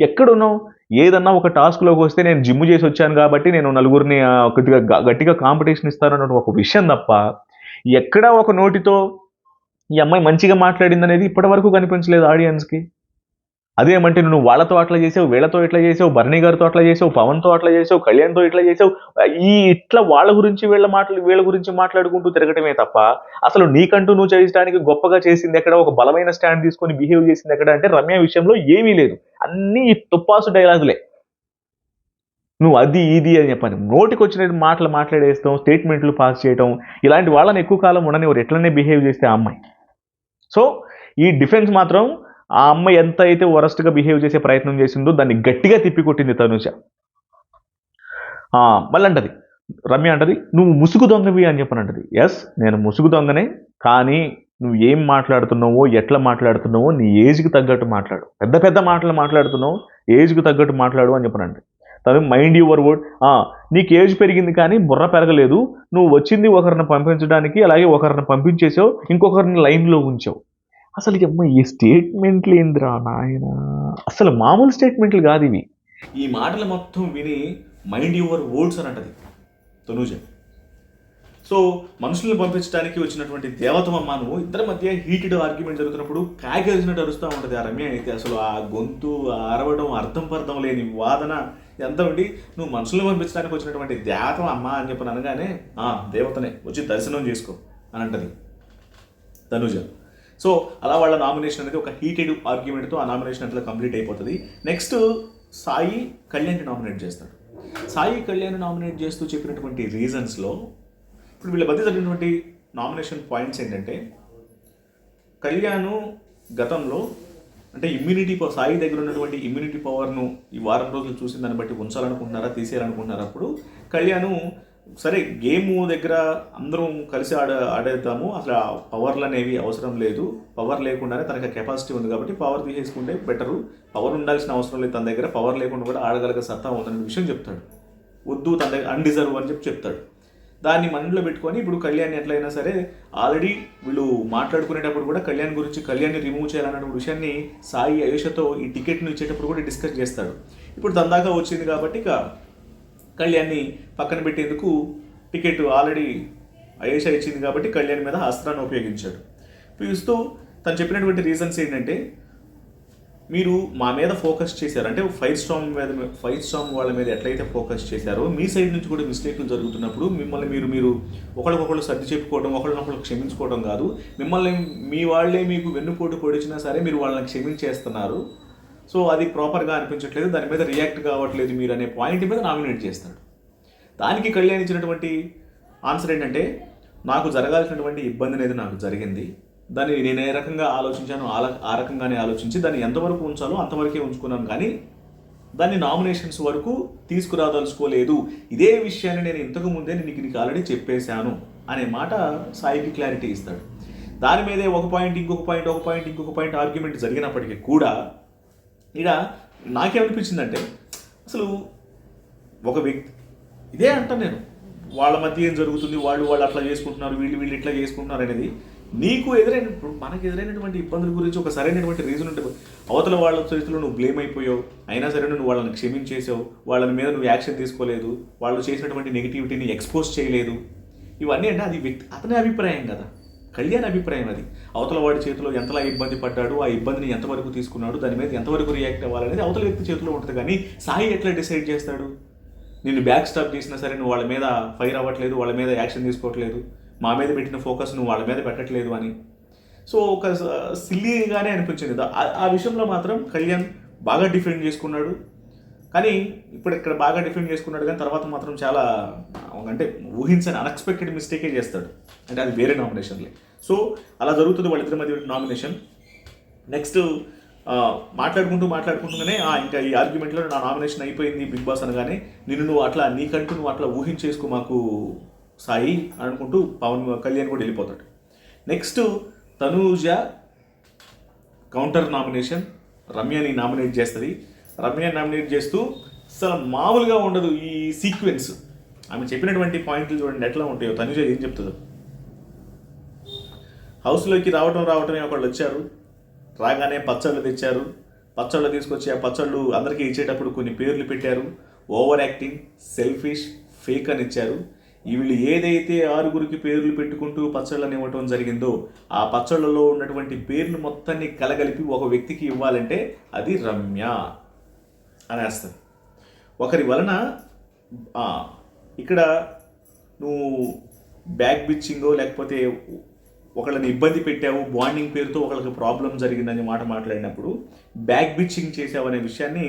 ఎక్కడున్నావు? ఏదన్నా ఒక టాస్క్లోకి వస్తే నేను జిమ్ చేసి వచ్చాను కాబట్టి నేను నలుగురిని కొద్దిగా గట్టిగా కాంపిటీషన్ ఇస్తాను అన్న ఒక విషయం తప్ప ఎక్కడా ఒక నోటితో ఈ అమ్మాయి మంచిగా మాట్లాడింది అనేది ఇప్పటి వరకు కనిపించలేదు ఆడియన్స్కి. అదేమంటే నువ్వు వాళ్ళతో అట్లా చేసావు, వీళ్ళతో ఇట్లా చేసావు, భరణి గారితో అట్లా చేసావు, పవన్తో అట్లా చేసావు, కళ్యాణ్తో ఇట్లా చేసావు, ఇట్లా వాళ్ళ గురించి వీళ్ళ గురించి మాట్లాడుకుంటూ తిరగటమే తప్ప అసలు నీకంటూ నువ్వు చేయడానికి గొప్పగా చేసింది ఎక్కడ, ఒక బలమైన స్టాండ్ తీసుకొని బిహేవ్ చేసింది ఎక్కడ అంటే రమ్య విషయంలో ఏమీ లేదు. అన్నీ తుప్పాసు డైలాగులే. నువ్వు అది ఇది అని చెప్పని నోటికి వచ్చిన మాటలు మాట్లాడేస్తాం, స్టేట్మెంట్లు పాస్ చేయటం, ఇలాంటి వాళ్ళని ఎక్కువ కాలం ఉండనివ్వరు ఎట్లనే బిహేవ్ చేస్తే ఆ అమ్మాయి. సో ఈ డిఫెన్స్ మాత్రం ఆ అమ్మాయి ఎంత అయితే వరస్ట్గా బిహేవ్ చేసే ప్రయత్నం చేసిందో దాన్ని గట్టిగా తిప్పికొట్టింది తనుజ. మళ్ళీ అంటది రమ్య, అంటది నువ్వు ముసుగు దొంగవి అని చెప్పనంటది. ఎస్, నేను ముసుగు దొంగనే, కానీ నువ్వు ఏం మాట్లాడుతున్నావో, ఎట్లా మాట్లాడుతున్నావో నీ ఏజ్కి తగ్గట్టు మాట్లాడు. పెద్ద పెద్ద మాటలు మాట్లాడుతున్నావు, ఏజ్కి తగ్గట్టు మాట్లాడు అని చెప్పనండి. తను మైండ్ యువర్ వర్డ్. నీకు ఏజ్ పెరిగింది కానీ బుర్ర పెరగలేదు. నువ్వు వచ్చింది ఒకరిని పంపించడానికి, అలాగే ఒకరిని పంపించేసావు, ఇంకొకరిని లైన్లో ఉంచావు. అసలు ఈ స్టేట్మెంట్లు ఏందిరా నాయన, అసలు మామూలు స్టేట్మెంట్లు కాదు ఇవి. ఈ మాటలు మొత్తం విని మైండ్ యువర్ వర్డ్స్ అని అంటది తనూజ. సో మనుషుల్ని పంపించడానికి వచ్చినటువంటి దేవతమ్మ ఇద్దరి మధ్య హీటెడ్ ఆర్గ్యుమెంట్ జరుగుతున్నప్పుడు కాగేసినట్టు అరుస్తూ ఉంటుంది ఆ రమ్య అయితే. అసలు ఆ గొంతు, ఆ అరవడం, అర్థం లేని వాదన ఎంత ఉండి, నువ్వు మనుషుల్ని పంపించడానికి వచ్చినటువంటి దేవతమ్మ అని చెప్పని అనగానే దేవతనే వచ్చి దర్శనం చేసుకో అని అంటది తనూజ. సో అలా వాళ్ళ నామినేషన్ అనేది ఒక హీటెడ్ ఆర్గ్యుమెంట్తో ఆ నామినేషన్ అట్లా కంప్లీట్ అయిపోతుంది. నెక్స్ట్ సాయి కళ్యాణ్ని నామినేట్ చేస్తాడు. సాయి కళ్యాణ్ నామినేట్ చేస్తూ చెప్పినటువంటి రీజన్స్లో ఇప్పుడు వీళ్ళ మధ్య జరిగినటువంటి నామినేషన్ పాయింట్స్ ఏంటంటే, కళ్యాణ్ గతంలో అంటే సాయి దగ్గర ఉన్నటువంటి ఇమ్యూనిటీ పవర్ను ఈ వారం రోజులు చూసిన దాన్ని బట్టి ఉంచాలనుకుంటున్నారా, తీసేయాలనుకుంటున్నారా? అప్పుడు కళ్యాణ్ సరే గేమ్ దగ్గర అందరం కలిసి ఆడేద్దాము, అసలు పవర్లు అనేవి అవసరం లేదు, పవర్ లేకుండానే తనకి కెపాసిటీ ఉంది కాబట్టి పవర్ తీసేసుకుంటే బెటరు, పవర్ ఉండాల్సిన అవసరం లేదు తన దగ్గర, పవర్ లేకుండా కూడా ఆడగలిగే సత్తా ఉందనే విషయం చెప్తాడు. వద్దు తన దగ్గర అన్డిజర్వ్ అని చెప్తాడు. దాన్ని మనలో పెట్టుకొని ఇప్పుడు కళ్యాణ్ ఎట్లయినా సరే ఆల్రెడీ వీళ్ళు మాట్లాడుకునేటప్పుడు కూడా కళ్యాణ్ని రిమూవ్ చేయాలన్న విషయాన్ని సాయి ఆయుషతో ఈ టికెట్ను ఇచ్చేటప్పుడు కూడా డిస్కస్ చేస్తాడు. ఇప్పుడు తన దాకా వచ్చింది కాబట్టి ఇక కళ్యాణ్ని పక్కన పెట్టేందుకు టికెట్ ఆల్రెడీ ఆయుష ఇచ్చింది కాబట్టి కళ్యాణ్ మీద అస్త్రాన్ని ఉపయోగిస్తూ తను చెప్పినటువంటి రీజన్స్ ఏంటంటే, మీరు మా మీద ఫోకస్ చేశారు అంటే ఫైర్ స్టామ్ వాళ్ళ మీద ఎట్లయితే ఫోకస్ చేశారో మీ సైడ్ నుంచి కూడా మిస్టేక్లు జరుగుతున్నప్పుడు మిమ్మల్ని మీరు ఒకళ్ళకొకళ్ళు సర్ది చెప్పుకోవడం, ఒకళ్ళనొకళ్ళు క్షమించుకోవడం కాదు, మిమ్మల్ని మీ వాళ్ళే మీకు వెన్నుపోటు పొడిచినా సరే మీరు వాళ్ళని క్షమించేస్తున్నారు. సో అది ప్రాపర్గా అనిపించట్లేదు, దాని మీద రియాక్ట్ కావట్లేదు మీరు అనే పాయింట్ మీద నామినేట్ చేస్తాడు. దానికి కళ్యాణ్ ఇచ్చినటువంటి ఆన్సర్ ఏంటంటే, నాకు జరగాల్సినటువంటి ఇబ్బంది అనేది నాకు జరిగింది, దాన్ని నేను ఏ రకంగా ఆలోచించానో ఆ రకంగానే ఆలోచించి దాన్ని ఎంతవరకు ఉంచాలో అంతవరకే ఉంచుకున్నాను, కానీ దాన్ని నామినేషన్స్ వరకు తీసుకురాదలుచుకోలేదు. ఇదే విషయాన్ని నేను ఇంతకు ముందే నీకు ఆల్రెడీ చెప్పేశాను అనే మాట సాయికి క్లారిటీ ఇస్తాడు. దాని మీదే ఒక పాయింట్ ఇంకొక పాయింట్ ఆర్గ్యుమెంట్ జరిగినప్పటికీ కూడా ఇక నాకేమనిపించిందంటే అసలు ఒక వ్యక్తి ఇదే అంటాను నేను, వాళ్ళ మధ్య ఏం జరుగుతుంది, వాళ్ళు అట్లా చేసుకుంటున్నారు, వీళ్ళు ఇట్లా చేసుకుంటున్నారు అనేది నీకు ఎదురైనప్పుడు, మనకు ఎదురైనటువంటి ఇబ్బందుల గురించి ఒక సరైనటువంటి రీజన్ ఉంటే, అవతల వాళ్ళ చేతిలో నువ్వు బ్లేమ్ అయిపోయావు, అయినా సరే నువ్వు వాళ్ళని క్షమించేసావు, వాళ్ళ మీద నువ్వు యాక్షన్ తీసుకోలేదు, వాళ్ళు చేసినటువంటి నెగిటివిటీని ఎక్స్పోజ్ చేయలేదు, ఇవన్నీ అంటే అది అతని అభిప్రాయం కదా, కళ్యాణ్ అభిప్రాయం అది. అవతల వాడి చేతిలో ఎంతలా ఇబ్బంది పడ్డాడు, ఆ ఇబ్బందిని ఎంతవరకు తీసుకున్నాడు, దాని మీద ఎంతవరకు రియాక్ట్ అవ్వాలనేది అవతల వ్యక్తి చేతిలో ఉంటుంది. కానీ సాయి ఎట్లా డిసైడ్ చేస్తాడు? నిన్ను బ్యాక్ స్టాప్ చేసినా సరే నువ్వు వాళ్ళ మీద ఫైర్ అవ్వట్లేదు, వాళ్ళ మీద యాక్షన్ తీసుకోవట్లేదు, మా మీద పెట్టిన ఫోకస్ నువ్వు వాళ్ళ మీద పెట్టట్లేదు అని. సో ఒక సిల్లీగానే అనిపించింది. ఆ విషయంలో మాత్రం కళ్యాణ్ బాగా డిఫెండ్ చేసుకున్నాడు. కానీ ఇక్కడ బాగా డిఫెండ్ చేసుకున్నాడు, కానీ తర్వాత మాత్రం చాలా అంటే ఊహించని అన్ఎక్స్పెక్టెడ్ మిస్టేకే చేస్తాడు. అంటే అది వేరే నామినేషన్లే. సో అలా జరుగుతుంది వాళ్ళిద్దరి మధ్య నామినేషన్. నెక్స్ట్ మాట్లాడుకుంటూనే ఇంకా ఈ ఆర్గ్యుమెంట్లో నా నామినేషన్ అయిపోయింది బిగ్ బాస్ అనగానే, నువ్వు అట్లా ఊహించేసుకో మాకు సాయి అనుకుంటూ కళ్యాణ్ కూడా వెళ్ళిపోతాడు. నెక్స్ట్ తనూజ కౌంటర్ నామినేషన్, రమ్యని నామినేట్ చేస్తుంది. రమ్యని నామినేట్ చేస్తూ అసలు మామూలుగా ఉండదు ఈ సీక్వెన్స్. ఆమె చెప్పినటువంటి పాయింట్లు చూడండి ఎట్లా ఉంటాయో. తనూజ ఏం చెప్తుందో, హౌస్లోకి రావటమే ఒకళ్ళు వచ్చారు, రాగానే పచ్చళ్ళు తెచ్చారు, పచ్చళ్ళు తీసుకొచ్చి ఆ పచ్చళ్ళు అందరికీ ఇచ్చేటప్పుడు కొన్ని పేర్లు పెట్టారు, ఓవర్ యాక్టింగ్, సెల్ఫిష్, ఫేక్ అని ఇచ్చారు. వీళ్ళు ఏదైతే 6 పేర్లు పెట్టుకుంటూ పచ్చళ్ళని ఇవ్వటం జరిగిందో ఆ పచ్చళ్ళలో ఉన్నటువంటి పేర్లు మొత్తాన్ని కలగలిపి ఒక వ్యక్తికి ఇవ్వాలంటే అది రమ్య అనేస్తుంది. ఒకరి వలన ఇక్కడ నువ్వు బ్యాక్ బిచ్చింగో లేకపోతే ఒకళ్ళని ఇబ్బంది పెట్టావు, బాండింగ్ పేరుతో ఒకళ్ళకి ప్రాబ్లం జరిగిందని మాట్లాడినప్పుడు బ్యాక్ బిచ్చింగ్ చేసావు అనే విషయాన్ని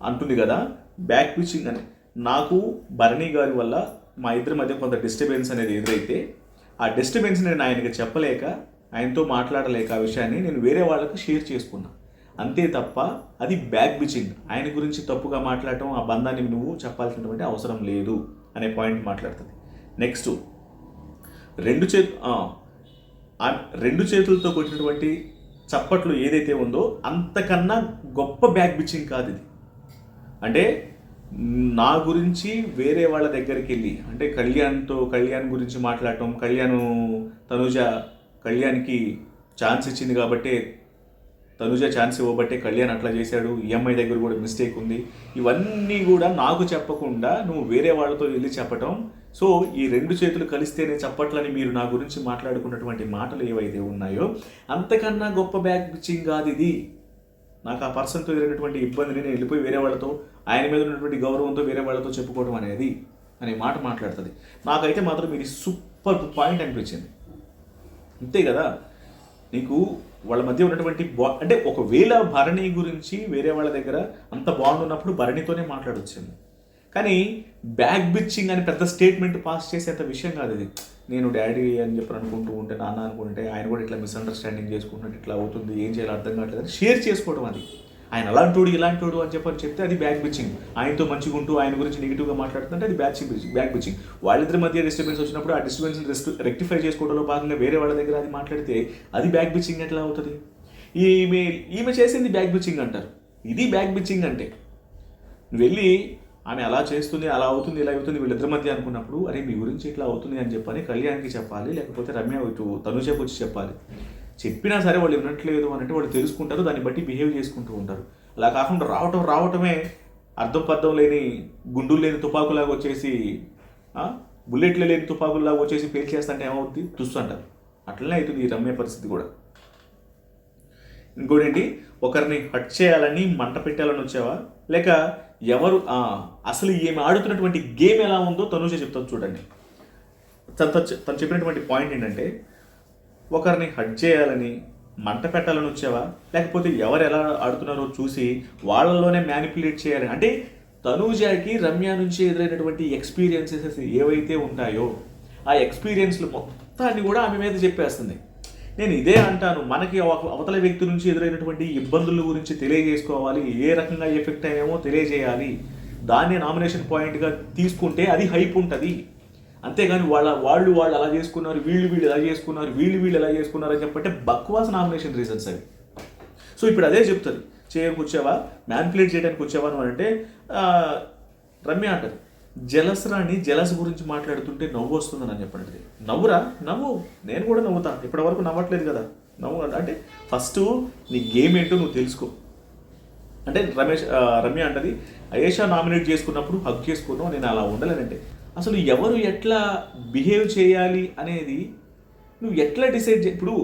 అంటుంది కదా. బ్యాక్ బిచ్చింగ్ అని నాకు భరణి గారి వల్ల మా ఇద్దరి మధ్య కొంత డిస్టర్బెన్స్ అనేది ఎదురైతే ఆ డిస్టర్బెన్స్ నేను ఆయనకి చెప్పలేక, ఆయనతో మాట్లాడలేక ఆ విషయాన్ని నేను వేరే వాళ్ళకి షేర్ చేసుకున్నా, అంతే తప్ప అది బ్యాక్ బిచ్చింగ్, ఆయన గురించి తప్పుగా మాట్లాడటం, ఆ బంధాన్ని నువ్వు చెప్పాల్సినటువంటి అవసరం లేదు అనే పాయింట్ మాట్లాడుతుంది. నెక్స్ట్ రెండు చేతులతో కొట్టినటువంటి చప్పట్లు ఏదైతే ఉందో అంతకన్నా గొప్ప బ్యాక్ బిచ్చింగ్ కాదు ఇది. అంటే నా గురించి వేరే వాళ్ళ దగ్గరికి వెళ్ళి, అంటే కళ్యాణ్ గురించి మాట్లాడటం, కళ్యాణ్కి ఛాన్స్ ఇచ్చింది కాబట్టి, తనుజ ఛాన్స్ ఇవ్వబట్టే కళ్యాణ్ అట్లా చేశాడు, ఈఎంఐ దగ్గర కూడా మిస్టేక్ ఉంది, ఇవన్నీ కూడా నాకు చెప్పకుండా నువ్వు వేరే వాళ్ళతో వెళ్ళి చెప్పటం. సో ఈ 2 చేతులు కలిస్తేనే చప్పట్లని మీరు నా గురించి మాట్లాడుకున్నటువంటి మాటలు ఏవైతే ఉన్నాయో అంతకన్నా గొప్ప బ్యాక్ బిచ్చింగ్ కాదు ఇది. నాకు ఆ పర్సన్తో ఎదురైనటువంటి ఇబ్బందిని నేను వెళ్ళిపోయి వేరే వాళ్ళతో, ఆయన మీద ఉన్నటువంటి గౌరవంతో వేరే వాళ్ళతో చెప్పుకోవడం అనేది అనే మాట మాట్లాడుతుంది. నాకైతే మాత్రం ఇది సూపర్ పాయింట్ అనిపించింది. అంతే కదా, నీకు వాళ్ళ మధ్య ఉన్నటువంటి అంటే ఒకవేళ భరణి గురించి వేరే వాళ్ళ దగ్గర అంత బాగున్నప్పుడు భరణితోనే మాట్లాడొచ్చింది. కానీ బ్యాక్ బిచ్చింగ్ అని పెద్ద స్టేట్మెంట్ పాస్ చేసేంత విషయం కాదు ఇది. నేను డాడీ అని చెప్పి అనుకుంటూ ఉంటే, నాన్న అనుకుంటే, ఆయన కూడా ఇట్లా మిస్అండర్స్టాండింగ్ చేసుకుంటున్నట్టు ఇట్లా అవుతుంది, ఏం చేయాలో అర్థం కావట్లేదు షేర్ చేసుకోవడం. అది ఆయన అలాంటోడు ఇలాంటోడు అని చెప్తే అది బ్యాక్ బిచ్చింగ్. ఆయనతో మంచిగా ఉంటూ ఆయన గురించి నెగిటివ్గా మాట్లాడుతుంటే అది బ్యాక్ బిచ్చింగ్. వాళ్ళిద్దరి మధ్య డిస్టర్బెన్స్ వచ్చినప్పుడు ఆ డిస్టర్బెన్స్ రెక్టిఫై చేసుకోవడంలో భాగంగా వేరే వాళ్ళ దగ్గర అది మాట్లాడితే అది బ్యాక్ బిచ్చింగ్ ఎట్లా అవుతుంది? ఈమె చేసింది బ్యాక్ బిచ్చింగ్ అంటారు. ఇది బ్యాక్ బిచ్చింగ్ అంటే నువ్వు వెళ్ళి ఆమె అలా చేస్తుంది, అలా అవుతుంది, ఇలా అవుతుంది వీళ్ళిద్దరి మధ్య అనుకున్నప్పుడు, అరే మీ గురించి ఇట్లా అవుతుంది అని చెప్పని కళ్యాణ్కి చెప్పాలి, లేకపోతే రమ్య తనుజకు వచ్చి చెప్పాలి. చెప్పినా సరే వాళ్ళు వినట్లేదు అన్నట్టు వాళ్ళు తెలుసుకుంటారు, దాన్ని బట్టి బిహేవ్ చేసుకుంటూ ఉంటారు. అలా కాకుండా రావటమే అర్థం లేని గుండులు లేని తుపాకులాగా వచ్చేసి, బుల్లెట్లు లేని తుపాకులాగా వచ్చేసి పేల్చేస్తుంటే ఏమవుతుంది? తుస్సు అంటారు. అట్లనే అవుతుంది ఈ రమ్య పరిస్థితి కూడా. ఇంకోటి ఏంటి, ఒకరిని హట్ చేయాలని మంట పెట్టాలని వచ్చావా, లేక ఎవరు అసలు ఏమి ఆడుతున్నటువంటి గేమ్ ఎలా ఉందో తనుజ చెప్తాను చూడండి. తను చెప్పినటువంటి పాయింట్ ఏంటంటే, ఒకరిని హట్ చేయాలని మంట పెట్టాలని వచ్చావా, లేకపోతే ఎవరు ఎలా ఆడుతున్నారో చూసి వాళ్ళలోనే మ్యానిపులేట్ చేయాలని. అంటే తనుజకి రమ్య నుంచి ఎదురైనటువంటి ఎక్స్పీరియన్సెస్ ఏవైతే ఉంటాయో ఆ ఎక్స్పీరియన్స్లు మొత్తాన్ని కూడా ఆమె మీద చెప్పేస్తుంది. నేను ఇదే అంటాను, మనకి అవతల వ్యక్తి నుంచి ఎదురైనటువంటి ఇబ్బందుల గురించి తెలియజేసుకోవాలి, ఏ రకంగా ఎఫెక్ట్ అయ్యామో తెలియజేయాలి. దాన్ని నామినేషన్ పాయింట్గా తీసుకుంటే అది హైప్ ఉంటుంది. అంతేగాని వాళ్ళు అలా చేసుకున్నారు, వీళ్ళు ఎలా చేసుకున్నారు, వీళ్ళు ఎలా చేసుకున్నారు అని చెప్పంటే బక్వాస్ నామినేషన్ రీజన్స్ అవి. సో ఇప్పుడు అదే చెప్తుంది, చేయడానికి వచ్చావా, మ్యానిపులేట్ చేయడానికి వచ్చావా అని అంటే రమ్య అంటారు జలస్ రాణి జలస్ గురించి మాట్లాడుతుంటే నవ్వు వస్తుందని చెప్పండి. నవ్వురా, నవ్వు, నేను కూడా నవ్వుతా, ఇప్పటివరకు నవ్వట్లేదు కదా, నవ్వు అంటే ఫస్ట్ నీ గేమ్ ఏంటో నువ్వు తెలుసుకో అంటే రమ్య అంటది అయేషా నామినేట్ చేసుకున్నప్పుడు హక్ చేసుకున్నావు, నేను అలా ఉండలేనంటే అసలు ఎవరు ఎట్లా బిహేవ్ చేయాలి అనేది నువ్వు ఎట్లా డిసైడ్ ఇప్పుడు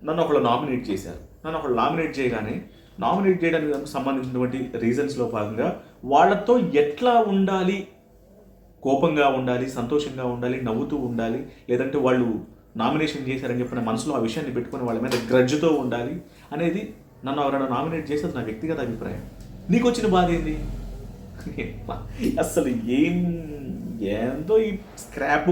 నన్ను ఒకళ్ళు నామినేట్ చేశారు, నన్ను ఒకళ్ళు నామినేట్ చేయగానే నామినేట్ చేయడానికి సంబంధించినటువంటి రీజన్స్లో భాగంగా వాళ్ళతో ఎట్లా ఉండాలి, కోపంగా ఉండాలి, సంతోషంగా ఉండాలి, నవ్వుతూ ఉండాలి, లేదంటే వాళ్ళు నామినేషన్ చేశారని చెప్పిన మనసులో ఆ విషయాన్ని పెట్టుకుని వాళ్ళ మీద గ్రడ్జ్తో ఉండాలి అనేది నన్ను ఎవరైనా నామినేట్ చేసి అది నా వ్యక్తిగత అభిప్రాయం. నీకు వచ్చిన బాధ ఏంది? అసలు ఏందో ఈ స్క్రాప్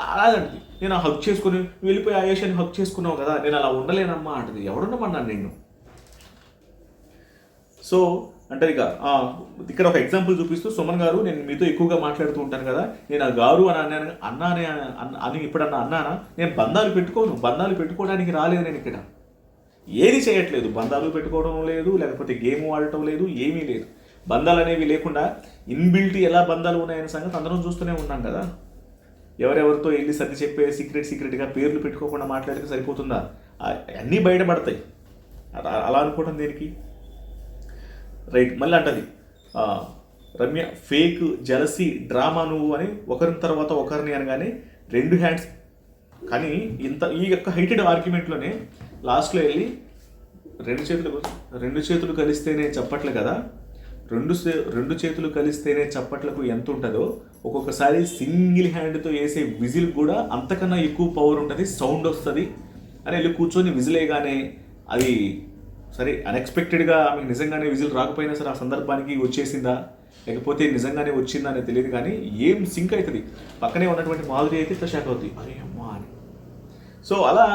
అలాంటిది. నేను ఆ హక్ చేసుకుని వెళ్ళిపోయి ఆయేషాని హక్ చేసుకున్నావు కదా, నేను అలా ఉండలేనమ్మా అంటది. ఎవడున్నామన్నాను నేను? సో అంటే ఇక ఇక్కడ ఒక ఎగ్జాంపుల్ చూపిస్తూ, సుమన్ గారు నేను మీతో ఎక్కువగా మాట్లాడుతూ ఉంటాను కదా, నేను ఆ గారు అని అన్నానే ఇప్పుడన్నా అన్నానా? నేను బంధాలు పెట్టుకోవడానికి రాలేదు, నేను ఇక్కడ ఏది చేయట్లేదు, బంధాలు పెట్టుకోవడం లేదు, లేకపోతే గేమ్ ఆడటం లేదు, ఏమీ లేదు. బంధాలు అనేవి లేకుండా ఇన్బిల్టీ ఎలా బంధాలు ఉన్నాయనే సంగతి అందరం చూస్తూనే ఉన్నాం కదా. ఎవరెవరితో వెళ్ళి సర్ది చెప్పే సీక్రెట్గా పేర్లు పెట్టుకోకుండా మాట్లాడితే సరిపోతుందా? అన్నీ బయటపడతాయి. అలా అనుకోవడం దేనికి? రైట్. మళ్ళీ అంటది రమ్య ఫేక్ జలసీ డ్రామా నువ్వు అని ఒకరిని తర్వాత ఒకరిని అనగానే 2 హ్యాండ్స్. కానీ ఈ యొక్క హైటెడ్ ఆర్గ్యుమెంట్లోనే లాస్ట్లో వెళ్ళి రెండు చేతులు కలిస్తేనే చప్పట్లు కదా, రెండు చేతులు కలిస్తేనే చప్పట్లకు ఎంత ఉంటుందో ఒక్కొక్కసారి సింగిల్ హ్యాండ్తో వేసే విజిల్ కూడా అంతకన్నా ఎక్కువ పవర్ ఉంటుంది, సౌండ్ వస్తుంది అని వెళ్ళి కూర్చొని విజిల్ వేయగానే అది సరే అన్ఎక్స్పెక్టెడ్గా ఆమెకు నిజంగానే విజిల్ రాకపోయినా సరే ఆ సందర్భానికి వచ్చేసిందా లేకపోతే నిజంగానే వచ్చిందా అనేది తెలియదు, కానీ ఏం సింక్ అవుతుంది. పక్కనే ఉన్నటువంటి మాధురి అయితే ఇట్లా షాక్ అవుతుంది, అరే అమ్మా అని. సో అలా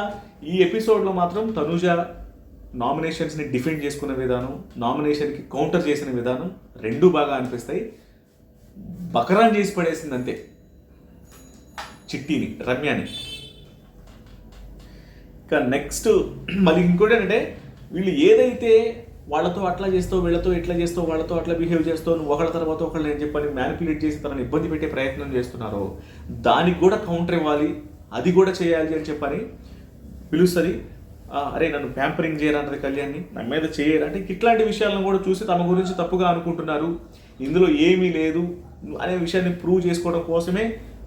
ఈ ఎపిసోడ్లో మాత్రం తనూజ నామినేషన్స్ని డిఫెండ్ చేసుకునే విధానం, నామినేషన్కి కౌంటర్ చేసిన విధానం రెండూ బాగా అనిపిస్తాయి. బకరాన్ చేసి పడేసింది అంతే చిట్టిని, రమ్యాని. ఇక నెక్స్ట్ మళ్ళీ ఇంకోటి ఏంటంటే, వీళ్ళు ఏదైతే వాళ్ళతో అట్లా చేస్తావు, వీళ్ళతో ఇట్లా చేస్తావు, వాళ్ళతో అట్లా బిహేవ్ చేస్తావు, నువ్వు ఒకళ్ళ తర్వాత ఒకళ్ళు అని చెప్పని మ్యానిపులేట్ చేసి తనని ఇబ్బంది పెట్టే ప్రయత్నం చేస్తున్నారో దానికి కూడా కౌంటర్ ఇవ్వాలి, అది కూడా చేయాలి అని చెప్పని పిలుస్తుంది. అరే నన్ను ప్యాంపరింగ్ చేయరంటది కళ్యాణ్ని, నా మీద చేయరు అంటే ఇట్లాంటి విషయాలను కూడా చూసి తమ గురించి తప్పుగా అనుకుంటున్నారు, ఇందులో ఏమీ లేదు అనే విషయాన్ని ప్రూవ్ చేసుకోవడం కోసమే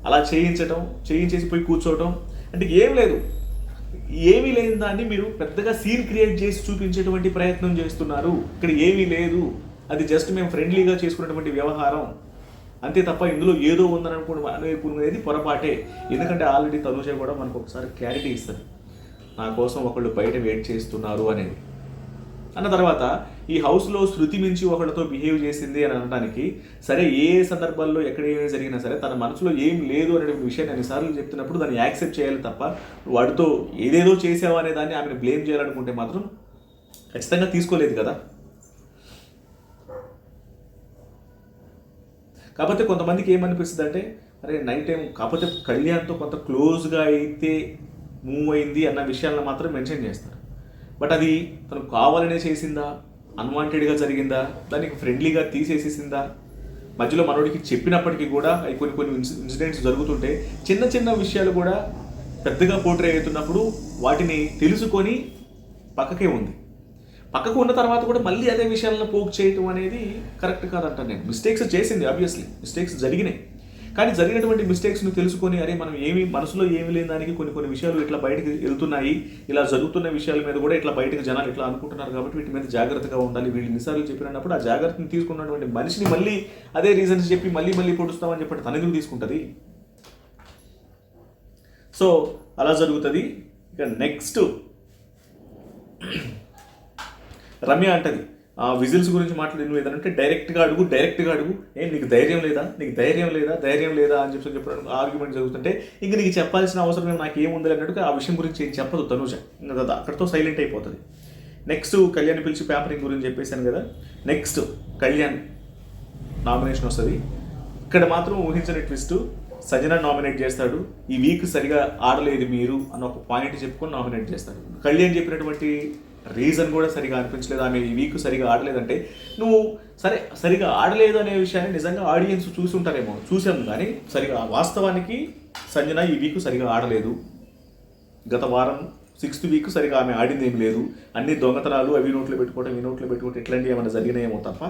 అలా చేయించేసి పోయి కూర్చోవడం. అంటే ఏమీ లేని దాన్ని మీరు పెద్దగా సీన్ క్రియేట్ చేసి చూపించేటువంటి ప్రయత్నం చేస్తున్నారు. ఇక్కడ ఏమీ లేదు, అది జస్ట్ మేము ఫ్రెండ్లీగా చేసుకున్నటువంటి వ్యవహారం అంతే తప్ప ఇందులో ఏదో ఉందని అనుకునేది పొరపాటే. ఎందుకంటే ఆల్రెడీ తనూజ కూడా మనకు ఒకసారి క్లారిటీ ఇస్తుంది, నా కోసం ఒకళ్ళు బయట వెయిట్ చేస్తున్నారు అనేది. అన్న తర్వాత ఈ హౌస్లో శృతి మించి ఒకళ్ళతో బిహేవ్ చేసింది అని అనడానికి సరే ఏ సందర్భాల్లో ఎక్కడ ఏమేమి జరిగినా సరే తన మనసులో ఏం లేదు అనే విషయాన్ని అన్నిసార్లు చెప్తున్నప్పుడు దాన్ని యాక్సెప్ట్ చేయాలి తప్ప వాడితో ఏదేదో చేసావు అనే దాన్ని ఆమెను బ్లేమ్ చేయాలనుకుంటే మాత్రం ఖచ్చితంగా తీసుకోలేదు కదా. కాకపోతే కొంతమందికి ఏమనిపిస్తుంది అంటే, అరే నైట్ టైం కాకపోతే కళ్యాణ్తో కొంత క్లోజ్గా అయితే మూవ్ అయింది అన్న విషయాలను మాత్రం మెన్షన్ చేస్తారు. బట్ అది తను కావాలనే చేసిందా, అన్వాంటెడ్గా జరిగిందా, దానికి ఫ్రెండ్లీగా తీసేసేసిందా, మధ్యలో మనోడికి చెప్పినప్పటికీ కూడా కొన్ని ఇన్సిడెంట్స్ జరుగుతుంటే చిన్న చిన్న విషయాలు కూడా పెద్దగా పోర్ట్రే అవుతున్నప్పుడు వాటిని తెలుసుకొని పక్కకే ఉంది. పక్కకు ఉన్న తర్వాత కూడా మళ్ళీ అదే విషయాలను పోక్ చేయటం అనేది కరెక్ట్ కాదంటాను నేను. మిస్టేక్స్ చేసింది, ఆబ్వియస్లీ మిస్టేక్స్ జరిగినాయి, కానీ జరిగినటువంటి మిస్టేక్స్ను తెలుసుకొని అరే మనం మనసులో ఏమి లేని దానికి కొన్ని విషయాలు ఇట్లా బయటకు వెళ్తున్నాయి, ఇలా జరుగుతున్న విషయాల మీద కూడా ఇట్లా బయటకు జనాలు ఇట్లా అనుకుంటున్నారు కాబట్టి వీటి మీద జాగ్రత్తగా ఉండాలి, వీళ్ళు ఎన్నిసార్లు చెప్పినప్పుడు ఆ జాగ్రత్తను తీసుకున్నటువంటి మనిషిని మళ్ళీ అదే రీజన్స్ చెప్పి మళ్ళీ పొడుస్తామని చెప్పి తన ఎందుకు తీసుకుంటుంది? సో అలా జరుగుతుంది. ఇక నెక్స్ట్ రమ్య అంటది విజిల్స్ గురించి మాట్లాడి నువ్వు ఏదంటే డైరెక్ట్గా అడుగు, ఏం నీకు ధైర్యం లేదా అని చెప్పడం ఆర్గ్యుమెంట్ జరుగుతుంటే ఇంక నీకు చెప్పాల్సిన అవసరం నాకు ఏముంది అన్నట్టుగా ఆ విషయం గురించి ఏం చెప్పదు తనూజ, ఇంకా అక్కడితో సైలెంట్ అయిపోతుంది. నెక్స్ట్ కళ్యాణ్ పిలిచి పేపరింగ్ గురించి చెప్పేశాను కదా. నెక్స్ట్ కళ్యాణ్ నామినేషన్ వస్తుంది. ఇక్కడ మాత్రం ఊహించని ట్విస్ట్, సజన నామినేట్ చేస్తాడు. ఈ వీక్ సరిగా ఆడలేదు మీరు అన్న ఒక పాయింట్ చెప్పుకొని నామినేట్ చేస్తాడు. కళ్యాణ్ చెప్పినటువంటి రీజన్ కూడా సరిగా అనిపించలేదు. ఆమె ఈ వీక్ సరిగా ఆడలేదంటే నువ్వు సరిగా ఆడలేదు అనే విషయాన్ని నిజంగా ఆడియన్స్ చూసుంటారేమో, చూసాము. కానీ సరిగా వాస్తవానికి సంజన ఈ వీక్ సరిగా ఆడలేదు. గత వారం 6th వీక్ సరిగా ఆమె ఆడింది ఏం లేదు. అన్ని దొంగతనాలు, అవి నోట్లో పెట్టుకోవడం, ఈ నోట్లో పెట్టుకోవడం, ఇట్లాంటివి ఏమైనా జరిగినాయేమో తప్ప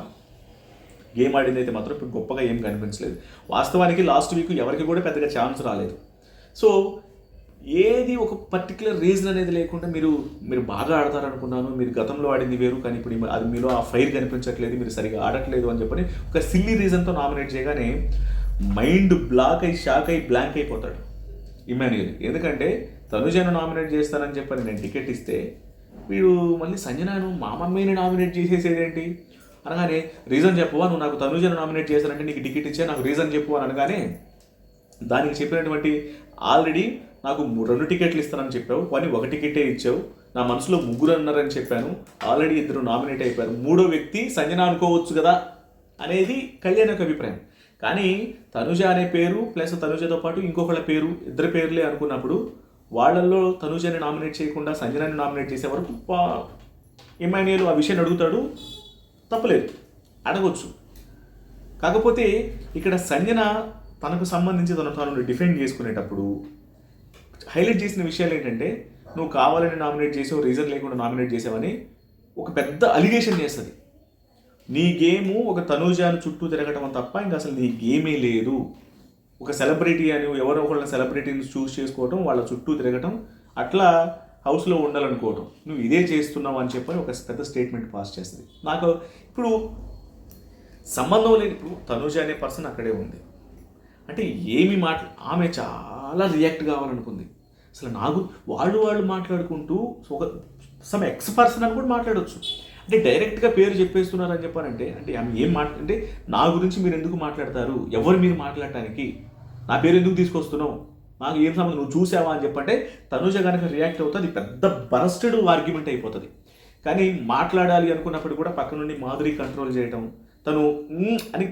గేమ్ ఆడింది అయితే మాత్రం ఇప్పుడు గొప్పగా ఏం కనిపించలేదు. వాస్తవానికి లాస్ట్ వీక్ ఎవరికి కూడా పెద్దగా ఛాన్స్ రాలేదు. సో ఏది ఒక పర్టికులర్ రీజన్ అనేది లేకుండా మీరు బాగా ఆడతారనుకున్నాను, మీరు గతంలో ఆడింది వేరు, కానీ ఇప్పుడు అది మీలో ఆ ఫైర్ కనిపించట్లేదు, మీరు సరిగా ఆడట్లేదు అని చెప్పని ఒక సిల్లీ రీజన్తో నామినేట్ చేయగానే మైండ్ షాక్ అయి బ్లాంక్ అయిపోతాడు ఇమాన్యుయల్. ఎందుకంటే తనుజను నామినేట్ చేస్తానని చెప్పని నేను టికెట్ ఇస్తే వీడు మళ్ళీ సంజనను మా మమ్మీని నామినేట్ చేసేసేదేంటి అనగానే, రీజన్ చెప్పువా, నువ్వు నాకు తనుజను నామినేట్ చేశానంటే నీకు టికెట్ ఇచ్చా, నాకు రీజన్ చెప్పు అని అనగానే దానికి చెప్పినటువంటి ఆల్రెడీ నాకు 2 టికెట్లు ఇస్తానని చెప్పావు, కానీ 1 టికెటే ఇచ్చావు, నా మనసులో 3 అన్నారని చెప్పాను, ఆల్రెడీ 2 నామినేట్ అయిపోయారు, 3వ వ్యక్తి సంజన అనుకోవచ్చు కదా అనేది కళ్యాణ్ యొక్క అభిప్రాయం. కానీ తనుజ అనే పేరు ప్లస్ తనుజతో పాటు ఇంకొకళ్ళ పేరు, 2 పేర్లే అనుకున్నప్పుడు వాళ్ళల్లో తనుజని నామినేట్ చేయకుండా సంజనాని నామినేట్ చేసే వరకు ఇమాన్యుయల్ ఆ విషయాన్ని అడుగుతాడు, తప్పలేదు, అడగొచ్చు. కాకపోతే ఇక్కడ సంజన తనకు సంబంధించి తను డిఫెండ్ చేసుకునేటప్పుడు హైలైట్ చేసిన విషయాలు ఏంటంటే, నువ్వు కావాలని నామినేట్ చేసావు, రీజన్ లేకుండా నామినేట్ చేసావని ఒక పెద్ద అలిగేషన్ చేస్తుంది. నీ గేము ఒక తనుజాను చుట్టూ తిరగటం తప్ప ఇంకా అసలు నీ గేమే లేదు. ఒక సెలబ్రిటీ అని ఎవరో ఒకళ్ళ సెలబ్రిటీని చూస్ చేసుకోవటం, వాళ్ళ చుట్టూ తిరగటం, అట్లా హౌస్లో ఉండాలనుకోవటం, నువ్వు ఇదే చేస్తున్నావు అని చెప్పని ఒక పెద్ద స్టేట్మెంట్ పాస్ చేస్తుంది. నాకు ఇప్పుడు సంబంధం లేని, ఇప్పుడు తనుజ అనే పర్సన్ అక్కడే ఉంది అంటే ఏమి ఆమె చాలా రియాక్ట్ కావాలనుకుంది. అసలు నాకు వాళ్ళు మాట్లాడుకుంటూ ఒక సమ్ ఎక్స్ పర్సన్ అని కూడా మాట్లాడవచ్చు. అంటే డైరెక్ట్గా పేరు చెప్పేస్తున్నారని చెప్పారంటే, అంటే ఆమె ఏం అంటే నా గురించి మీరు ఎందుకు మాట్లాడతారు, ఎవరు మీరు మాట్లాడటానికి, నా పేరు ఎందుకు తీసుకొస్తున్నావు, నాకు ఏం సంబంధం, నువ్వు చూసావా అని చెప్పంటే తనుజ కనుక రియాక్ట్ అవుతుంది, పెద్ద బరస్టెడ్ ఆర్గ్యుమెంట్ అయిపోతుంది. కానీ మాట్లాడాలి అనుకున్నప్పుడు కూడా పక్క నుండి మాధురి కంట్రోల్ చేయటం, తను అని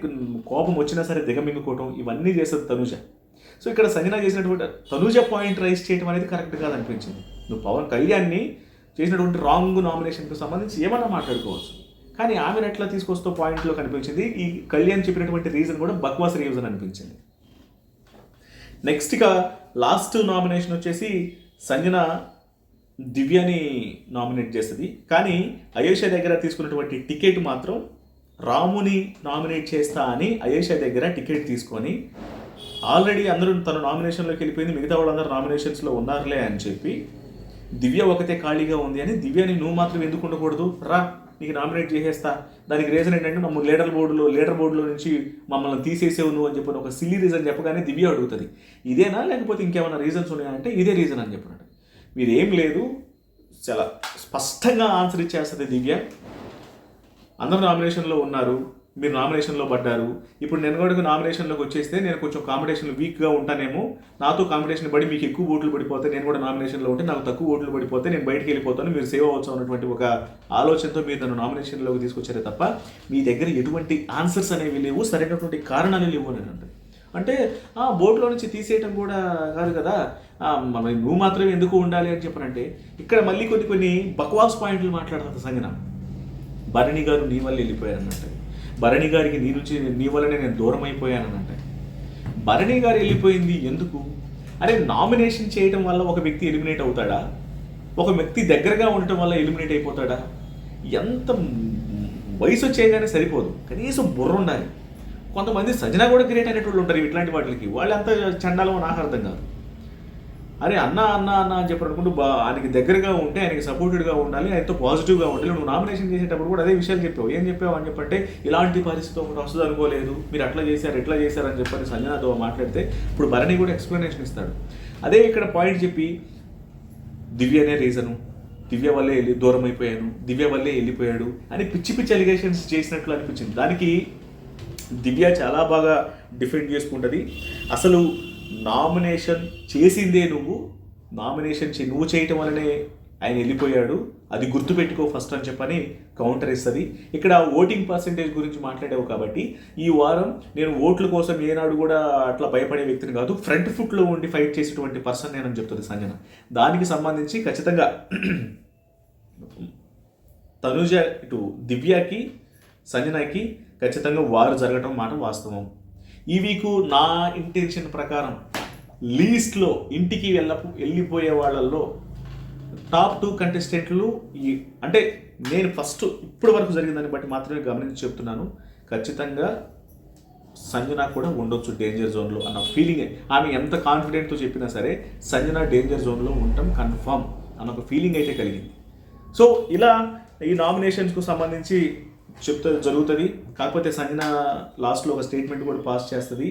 కోపం వచ్చినా సరే దిగమింగుకోవటం, ఇవన్నీ చేస్తుంది తనుజ. సో ఇక్కడ సంజన చేసినటువంటి తనుజ పాయింట్ రైజ్ చేయడం అనేది కరెక్ట్ కాదనిపించింది. నువ్వు పవన్ కళ్యాణ్ని చేసినటువంటి రాంగ్ నామినేషన్కి సంబంధించి ఏమన్నా మాట్లాడుకోవచ్చు, కానీ ఆమెను ఎట్లా తీసుకొస్తూ పాయింట్లో కనిపించింది. ఈ కళ్యాణ్ చెప్పినటువంటి రీజన్ కూడా బక్వాస్ రీజన్ అనిపించింది. నెక్స్ట్గా లాస్ట్ నామినేషన్ వచ్చేసి సంజన దివ్యని నామినేట్ చేస్తుంది. కానీ అయేషా దగ్గర తీసుకున్నటువంటి టికెట్ మాత్రం రాముని నామినేట్ చేస్తా అని అయేషా దగ్గర టికెట్ తీసుకొని, ఆల్రెడీ అందరూ తన నామినేషన్లోకి వెళ్ళిపోయింది, మిగతా వాళ్ళందరూ నామినేషన్స్లో ఉన్నారులే అని చెప్పి దివ్య ఒకతే ఖాళీగా ఉంది అని, దివ్యని నువ్వు మాత్రం ఎందుకు ఉండకూడదు, రా నీకు నామినేట్ చేసేస్తా, దానికి రీజన్ ఏంటంటే మమ్మల్ని లీడర్ బోర్డులో నుంచి మమ్మల్ని తీసేసేవు నువ్వు అని చెప్పిన ఒక సిల్లీ రీజన్ చెప్పగానే దివ్య అడుగుతుంది, ఇదేనా లేకపోతే ఇంకేమైనా రీజన్స్ ఉన్నాయంటే ఇదే రీజన్ అని చెప్పినట్టు. మీరేం లేదు, చాలా స్పష్టంగా ఆన్సర్ ఇచ్చేస్తుంది దివ్య. అందరూ నామినేషన్లో ఉన్నారు, మీరు నామినేషన్లో పడ్డారు, ఇప్పుడు నేను కూడా నామినేషన్లోకి వచ్చేస్తే నేను కొంచెం కాంపిటీషన్లో వీక్గా ఉంటానేమో, నాతో కాంపిటీషన్ పడి మీకు ఎక్కువ ఓట్లు పడిపోతే, నేను కూడా నామినేషన్లో ఉంటే నాకు తక్కువ ఓట్లు పడిపోతే నేను బయటికి వెళ్ళిపోతాను, మీరు సేవ్ అవ్వచ్చు అన్నటువంటి ఒక ఆలోచనతో మీరు నన్ను నామినేషన్లోకి తీసుకొచ్చారే తప్ప మీ దగ్గర ఎటువంటి ఆన్సర్స్ అనేవి లేవు, సరైనటువంటి కారణాలు లేవు అని అంటే బోర్డులో నుంచి తీసేయటం కూడా కాదు కదా, నువ్వు మాత్రమే ఎందుకు ఉండాలి అని చెప్పనంటే ఇక్కడ మళ్ళీ కొన్ని బక్వాస్ పాయింట్లు మాట్లాడుతుంది సంజన. భరణి గారు నీ వల్ల వెళ్ళిపోయారన్నట్టు, భరణి గారికి నీ వల్లనే నేను దూరం అయిపోయాననంటే, భరణి గారు వెళ్ళిపోయింది ఎందుకు? అరే నామినేషన్ చేయడం వల్ల ఒక వ్యక్తి ఎలిమినేట్ అవుతాడా, ఒక వ్యక్తి దగ్గరగా ఉండటం వల్ల ఎలిమినేట్ అయిపోతాడా? ఎంత వయసు వచ్చేయగానే సరిపోదు, కనీసం బుర్ర ఉండాలి. కొంతమంది సజన కూడా గ్రేట్ అనేటువంటి ఉంటారు ఇట్లాంటి వాటికి, వాళ్ళు ఎంత చండాలో నాకు అర్థం కాదు. అరే అన్న అని చెప్పి అనుకుంటూ ఆయనకి దగ్గరగా ఉంటే, ఆయనకి సపోర్టెడ్గా ఉండాలి, ఆయనతో పాజిటివ్గా ఉండాలి. నువ్వు నామినేషన్ చేసేటప్పుడు కూడా అదే విషయాలు చెప్పావు. ఏం చెప్పావు అని చెప్పంటే, ఇలాంటి పరిస్థితి ఒకటి వస్తుంది అనుకోలేదు, మీరు అట్లా చేశారు ఎట్లా చేశారని చెప్పని సంజనతో మాట్లాడితే ఇప్పుడు భరణి కూడా ఎక్స్ప్లెనేషన్ ఇస్తాడు. అదే ఇక్కడ పాయింట్ చెప్పి దివ్యనే రీజను, దివ్య వల్లే దూరం అయిపోయాను, దివ్య వల్లే వెళ్ళిపోయాడు అని పిచ్చి అలిగేషన్స్ చేసినట్లు అనిపించింది. దానికి దివ్య చాలా బాగా డిఫెండ్ చేసుకుంటుంది. అసలు నామినేషన్ చేసిందే నువ్వు చేయటం వల్లనే ఆయన వెళ్ళిపోయాడు, అది గుర్తుపెట్టుకో ఫస్ట్ అని చెప్పని కౌంటర్ ఇస్తుంది. ఇక్కడ ఓటింగ్ పర్సెంటేజ్ గురించి మాట్లాడావు కాబట్టి ఈ వారం నేను ఓట్ల కోసం ఏనాడు కూడా అట్లా భయపడే వ్యక్తిని కాదు, ఫ్రంట్ ఫుట్లో ఉండి ఫైట్ చేసేటువంటి పర్సన్ నేనని చెప్తుంది సంజన. దానికి సంబంధించి ఖచ్చితంగా తనుజ ఇటు దివ్యకి సంజనకి ఖచ్చితంగా వారు జరగటం మాట వాస్తవం. ఈ వీకు నా ఇంటెన్షన్ ప్రకారం లీస్ట్లో ఇంటికి వెళ్ళిపోయే వాళ్ళల్లో టాప్ 2 కంటెస్టెంట్లు అంటే నేను ఫస్ట్ ఇప్పటి వరకు జరిగిందని బట్టి మాత్రమే గమనించి చెప్తున్నాను. ఖచ్చితంగా సంజన కూడా ఉండొచ్చు డేంజర్ జోన్లో అన్న ఫీలింగ్. ఆమె ఎంత కాన్ఫిడెంట్తో చెప్పినా సరే సంజన డేంజర్ జోన్లో ఉండటం కన్ఫర్మ్ అన్న ఒక ఫీలింగ్ అయితే కలిగింది. సో ఇలా ఈ నామినేషన్స్కు సంబంధించి జరుగుతుంది. కాకపోతే సంజన లాస్ట్లో ఒక స్టేట్మెంట్ కూడా పాస్ చేస్తుంది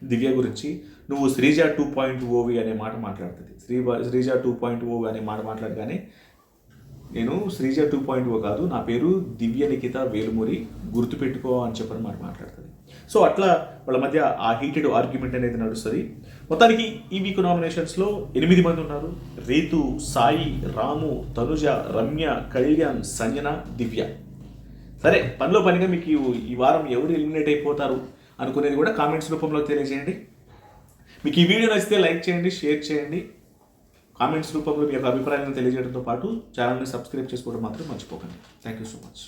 దివ్య గురించి. నువ్వు శ్రీజ 2.0 అనే మాట మాట్లాడుతుంది. శ్రీజ 2.0 అనే మాట మాట్లాడగానే నేను శ్రీజ 2.0 కాదు, నా పేరు దివ్య నిఖిత వేలుమురి, గుర్తుపెట్టుకో అని చెప్పని మాట మాట్లాడుతుంది. సో అట్లా వాళ్ళ మధ్య ఆ హీటెడ్ ఆర్గ్యుమెంట్ అనేది నడుస్తుంది. మొత్తానికి ఈ వీక్ నామినేషన్స్లో 8 మంది ఉన్నారు. రీతు, సాయి, రాము, తనుజ, రమ్య, కళ్యాణ్, సంజన, దివ్య. సరే, పనిలో పనిగా మీకు ఈ వారం ఎవరు ఎలిమినేట్ అయిపోతారు అనుకునేది కూడా కామెంట్స్ రూపంలో తెలియజేయండి. మీకు ఈ వీడియో నచ్చితే లైక్ చేయండి, షేర్ చేయండి. కామెంట్స్ రూపంలో మీ యొక్క అభిప్రాయాలను తెలియజేయడంతో పాటు ఛానల్ని సబ్స్క్రైబ్ చేసుకోవడం మాత్రం మర్చిపోకండి. Thank you so much.